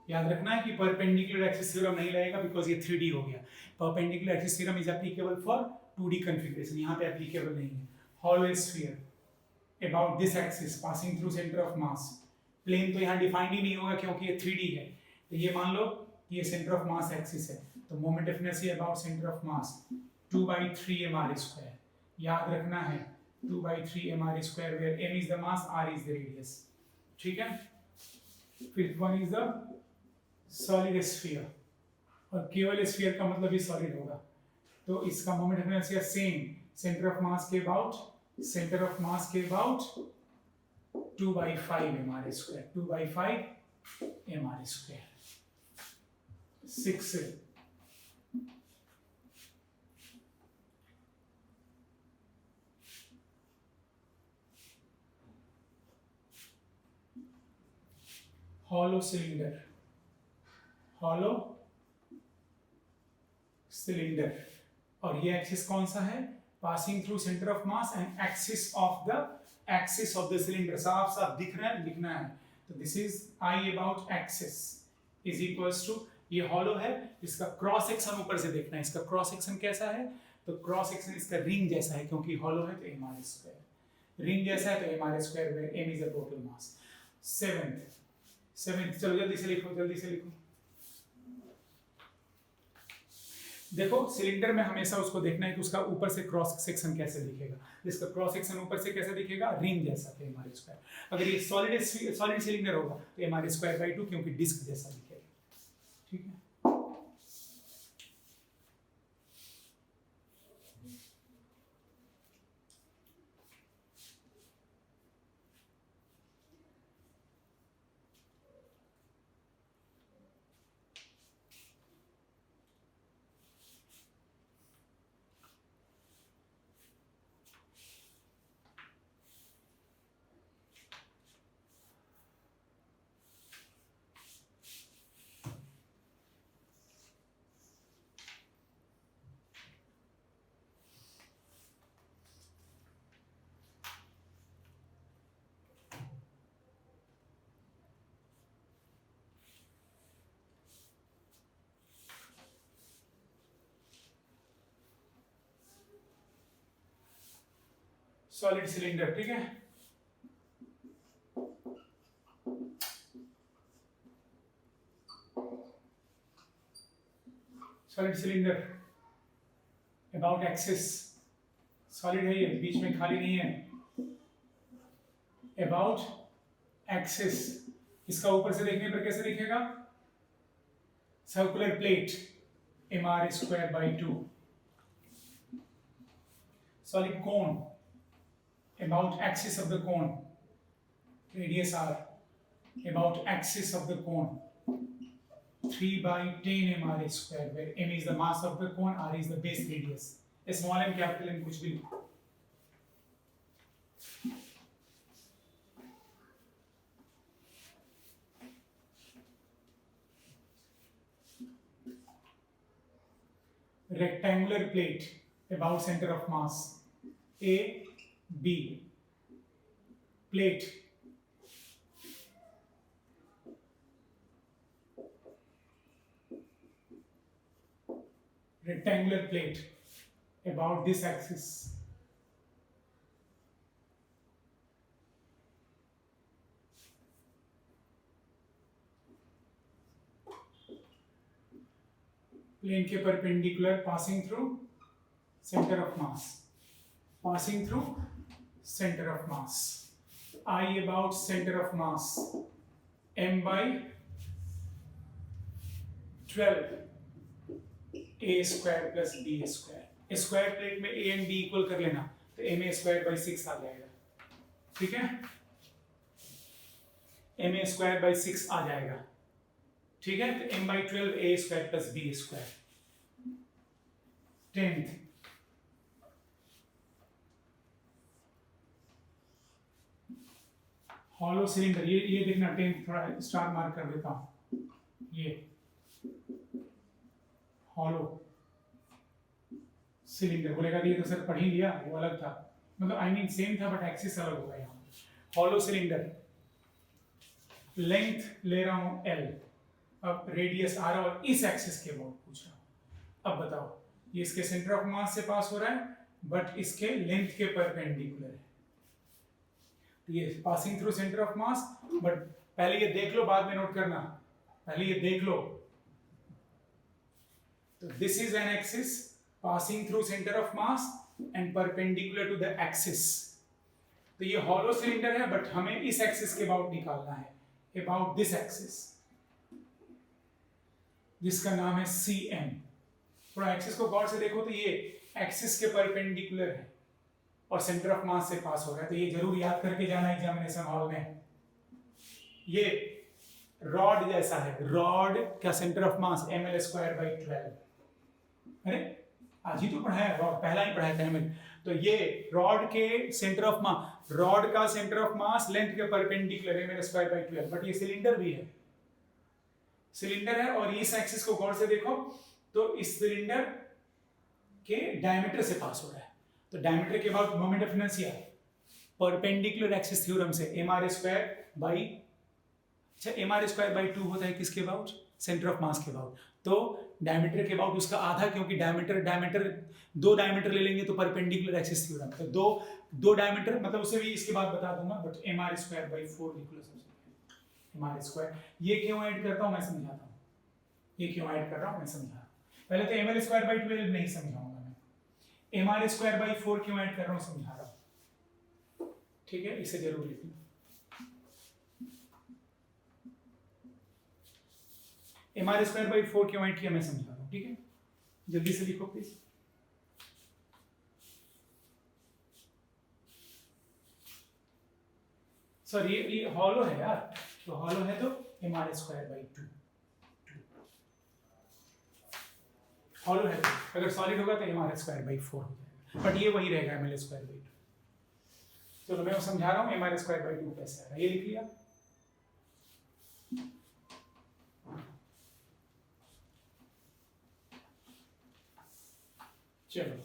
Speaker 1: याद रखना है कि परपेंडिकुलर एक्सिस थ्योरम नहीं लगेगा बिकॉज ये 3D हो गया। Perpendicular axis theorem is applicable for 2D configuration, यहाँ पे एप्लीकेबल नहीं है। Hollow sphere about this axis passing through centre of mass, plane तो यहाँ डिफाइंड ही नहीं होगा क्योंकि ये 3D है। तो ये मान लो कि ये सेंटर ऑफ मास एक्सिस है, तो moment of inertia about centre of mass 2/3 mr²। याद रखना है 2/3 mr², where m is the mass, r is the radius. ठीक है। Fifth one is the solid sphere, और केवल स्फीयर का मतलब ही सॉलिड होगा। तो इसका moment of inertia same, centre of mass के about 2/5 mr², 2/5 mr²। 6 hollow cylinder, hollow cylinder, और ये एक्सिस कौन सा है, passing through centre of mass and axis of the cylinder. साफ साफ दिख रहा है, लिखना है। तो this is I about axis is equals to, ये हॉलो है, इसका क्रॉस सेक्शन ऊपर से देखना है। इसका क्रॉस सेक्शन कैसा है, तो क्रॉस सेक्शन इसका रिंग जैसा है, क्योंकि हॉलो है तो mr², रिंग जैसा है तो mr², where m is the total mass। Seventh, चलो जल्दी से लिखो, जल्दी से लिखो। देखो सिलेंडर में हमेशा उसको देखना है कि उसका ऊपर से क्रॉस सेक्शन कैसे दिखेगा। इसका क्रॉस सेक्शन ऊपर से कैसे दिखेगा, रिंग जैसा, तो mr²। अगर ये सॉलिड सिलेंडर होगा तो mr²/2, क्योंकि डिस्क जैसा दिखेगा। ठीक है। सॉलिड सिलेंडर, ठीक है। Solid cylinder about axis, solid है ये, बीच में खाली नहीं है। अबाउट एक्सिस, इसका ऊपर से देखने पर कैसे दिखेगा, circular plate mr²/2। Solid cone about axis of the cone, radius r, about axis of the cone 3/10 mr², where m is the mass of the cone, r is the base radius। small m capital M कुछ भी लिखो। rectangular plate about center of mass a B, plate rectangular plate about this axis, plane के perpendicular passing through center of mass, passing through center of mass, I about center of mass m/12 a² plus b²। Square plate में a and b equal कर लेना, तो ma²/6 आ जाएगा। ठीक है, ma²/6 आ जाएगा। ठीक है, तो m/12 a² plus b²। 10th, hollow cylinder, ये देखना, 10th थोड़ा स्टार मार्क कर देता हूं। ये हॉलो सिलेंडर, बोलेगा ये तो सर पढ़ ही लिया, वो अलग था। मतलब आई मीन सेम था बट एक्सिस अलग होगा यहाँ। हॉलो सिलेंडर, लेंथ ले रहा हूँ L, अब रेडियस R और इस एक्सिस के अबाउट पूछ रहा हूँ। अब बताओ, ये इसके सेंटर ऑफ मास से पास हो रहा है बट इसके लेंथ के परपेंडिकुलर है, तो ये passing through centre of mass. But पहले ये देख लो, बाद में नोट करना, पहले ये देख लो। तो this is an axis passing through centre of mass and perpendicular to the axis. तो ये हॉलो सिलेंडर है बट हमें इस एक्सिस के अबाउट निकालना है, अबाउट दिस एक्सिस, जिसका नाम है CM। थोड़ा एक्सिस को गौर से देखो तो ये एक्सिस के परपेंडिकुलर है और सेंटर ऑफ मास से पास हो रहा है, तो ये जरूर याद करके जाना एग्जामिनेशन हॉल में। ये रॉड जैसा है, रॉड का सेंटर ऑफ मास ml²/12। अरे आज ही तो पढ़ा है रॉड, पहला ही पढ़ाया था ml। तो ये रॉड के सेंटर ऑफ मास, रॉड का सेंटर ऑफ मास लेंथ के परपेंडिकुलर ml²/12, बट ये सिलेंडर भी है, सिलेंडर है। और इस एक्सिस को गौर से देखो तो इस सिलेंडर के डायमीटर से पास हो रहा है, तो डायमीटर के बाद moment of inertia perpendicular axis theorem से mr²/2 होता है किसके अबाउट, सेंटर ऑफ मास के अबाउट। तो डायमीटर के अबाउट उसका आधा, क्योंकि डायमीटर दो डायमीटर ले लेंगे तो परपेंडिकुलर एक्सिस थ्योरम, तो दो डायमीटर, मतलब उसे भी इसके बाद बता दूंगा, बट mr²/4 लिख लो सबसे। mr², ये क्यों ऐड करता हूं मैं समझाता हूं, ये क्यों ऐड कर रहा हूं मैं समझा रहा हूं। पहले तो ml²/12 नहीं समझाऊंगा मैं, mr²/4 क्यों ऐड कर रहा हूं समझा रहा हूं, ठीक है, इसे जरूर लिखना। mr²/4 क्यों ऐड किया मैं समझा रहा हूं, ठीक है, जल्दी से लिखो प्लीज। सॉरी ये हॉलो है यार, तो हॉलो है तो mr²/2 हॉलो है, अगर सॉलिड होगा तो mr²/4 हो जाएगा, बट ये वही रहेगा ml²/2। चलो मैं समझा रहा हूँ mr²/2 कैसे आएगा, ये लिख लिया। चलो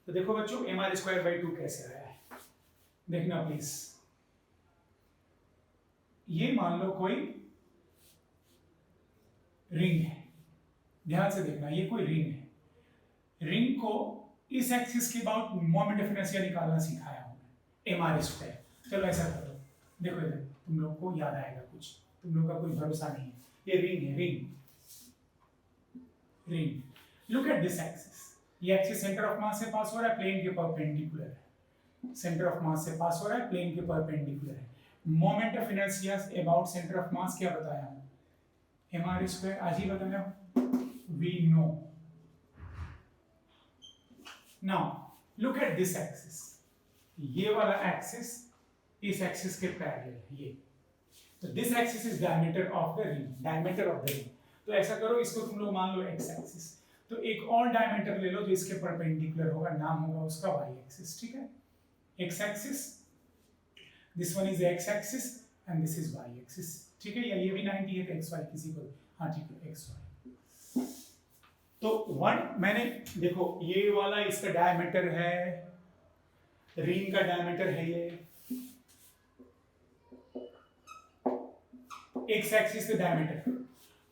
Speaker 1: तो देखो बच्चों mr²/2 कैसे आया है, देखना प्लीज। ये मान लो कोई रिंग है, ध्यान से देखना, ये कोई रिंग है, रिंग को इस एक्सिस के अबाउट मोमेंट ऑफ इनर्शिया निकालना सिखाया हूं मैं, mr²। चलो ऐसा करो, देखो इधर तुम लोग को याद आएगा कुछ, तुम लोग का कोई भरोसा नहीं है, ये रिंग है, ring, look at this axis, ये एक्सिस सेंटर ऑफ मास से पास हो रहा है, प्लेन के परपेंडिकुलर है, सेंटर ऑफ मास से पास हो रहा है, प्लेन के परपेंडिकुलर है। Moment of inertia about centre of मास क्या बताया हूं, mr², आज ही बताया we know। now look at this axis, ये वाला एक्सिस इस एक्सिस के पैरेलल है ये, तो this axis is diameter of the ring, diameter of the ring. तो ऐसा करो, इसको तुम लोग मान लो एक्स एक्सिस, तो एक और डायमीटर ले लो जो इसके परपेंडिकुलर होगा, नाम होगा उसका वाई एक्सिस, ठीक है, X axis, this one is X axis and this is Y axis, ठीक है, या ये भी 90 है तो एक्स वाई किसी को, हाँ ठीक है, एक्स वाई। तो वन मैंने देखो, ये वाला इसका डायमीटर है, रिंग का डायमीटर है ये, एक्स एक्सिस का डायमीटर,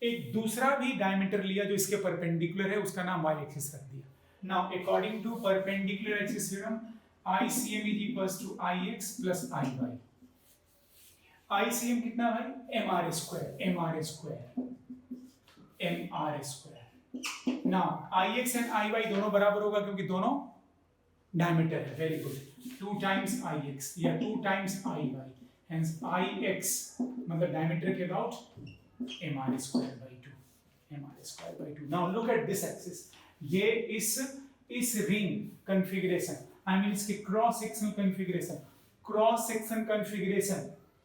Speaker 1: एक दूसरा भी डायमीटर लिया जो इसके परपेंडिकुलर है, उसका नाम वाई एक्सिस रख दिया। Now according to perpendicular axis theorem, ICM is equals to IX plus IY। ICM कितना भाई, mr²। Now IX and IY दोनों बराबर होगा क्योंकि दोनों डायमीटर है, वेरी गुड, 2 टाइम्स IX या 2 टाइम्स IY, हेंस IX मतलब डायमीटर के about mr²/2। Now look at this axis, ये इस रिंग कॉन्फ़िगरेशन, आई मीन इसके क्रॉस सेक्शन कॉन्फ़िगरेशन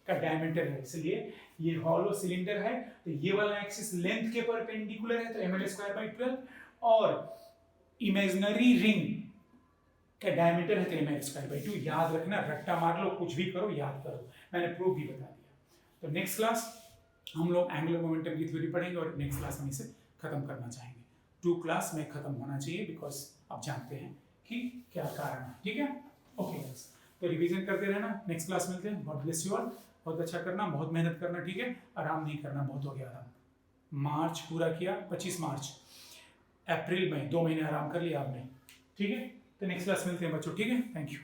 Speaker 1: का डायमीटर है, इसलिए ये हॉलो सिलेंडर है, तो ये वाला एक्सिस लेंथ के परपेंडिकुलर है तो ml²/12, और इमेजिनरी रिंग का डायमीटर है तो ml²/2। याद रखना, रट्टा मार लो, कुछ भी करो, याद करो, मैंने प्रूफ भी बता दिया। तो नेक्स्ट क्लास हम लोग एंगुलर मोमेंटम की थ्योरी पढ़ेंगे और नेक्स्ट क्लास हम इसे खत्म करना चाहेंगे। 2 क्लास में खत्म होना चाहिए, बिकॉज आप जानते हैं कि क्या कारण है, ठीक है। ओके गाइस, तो रिवीजन करते रहना, नेक्स्ट क्लास मिलते हैं। God bless you all. बहुत अच्छा करना, बहुत मेहनत करना, ठीक है। आराम नहीं करना, बहुत हो गया आराम। मार्च पूरा किया, 25 मार्च, अप्रैल में 2 महीने आराम कर लिया आपने, ठीक है। तो नेक्स्ट क्लास मिलते हैं बच्चों, ठीक है। Thank you.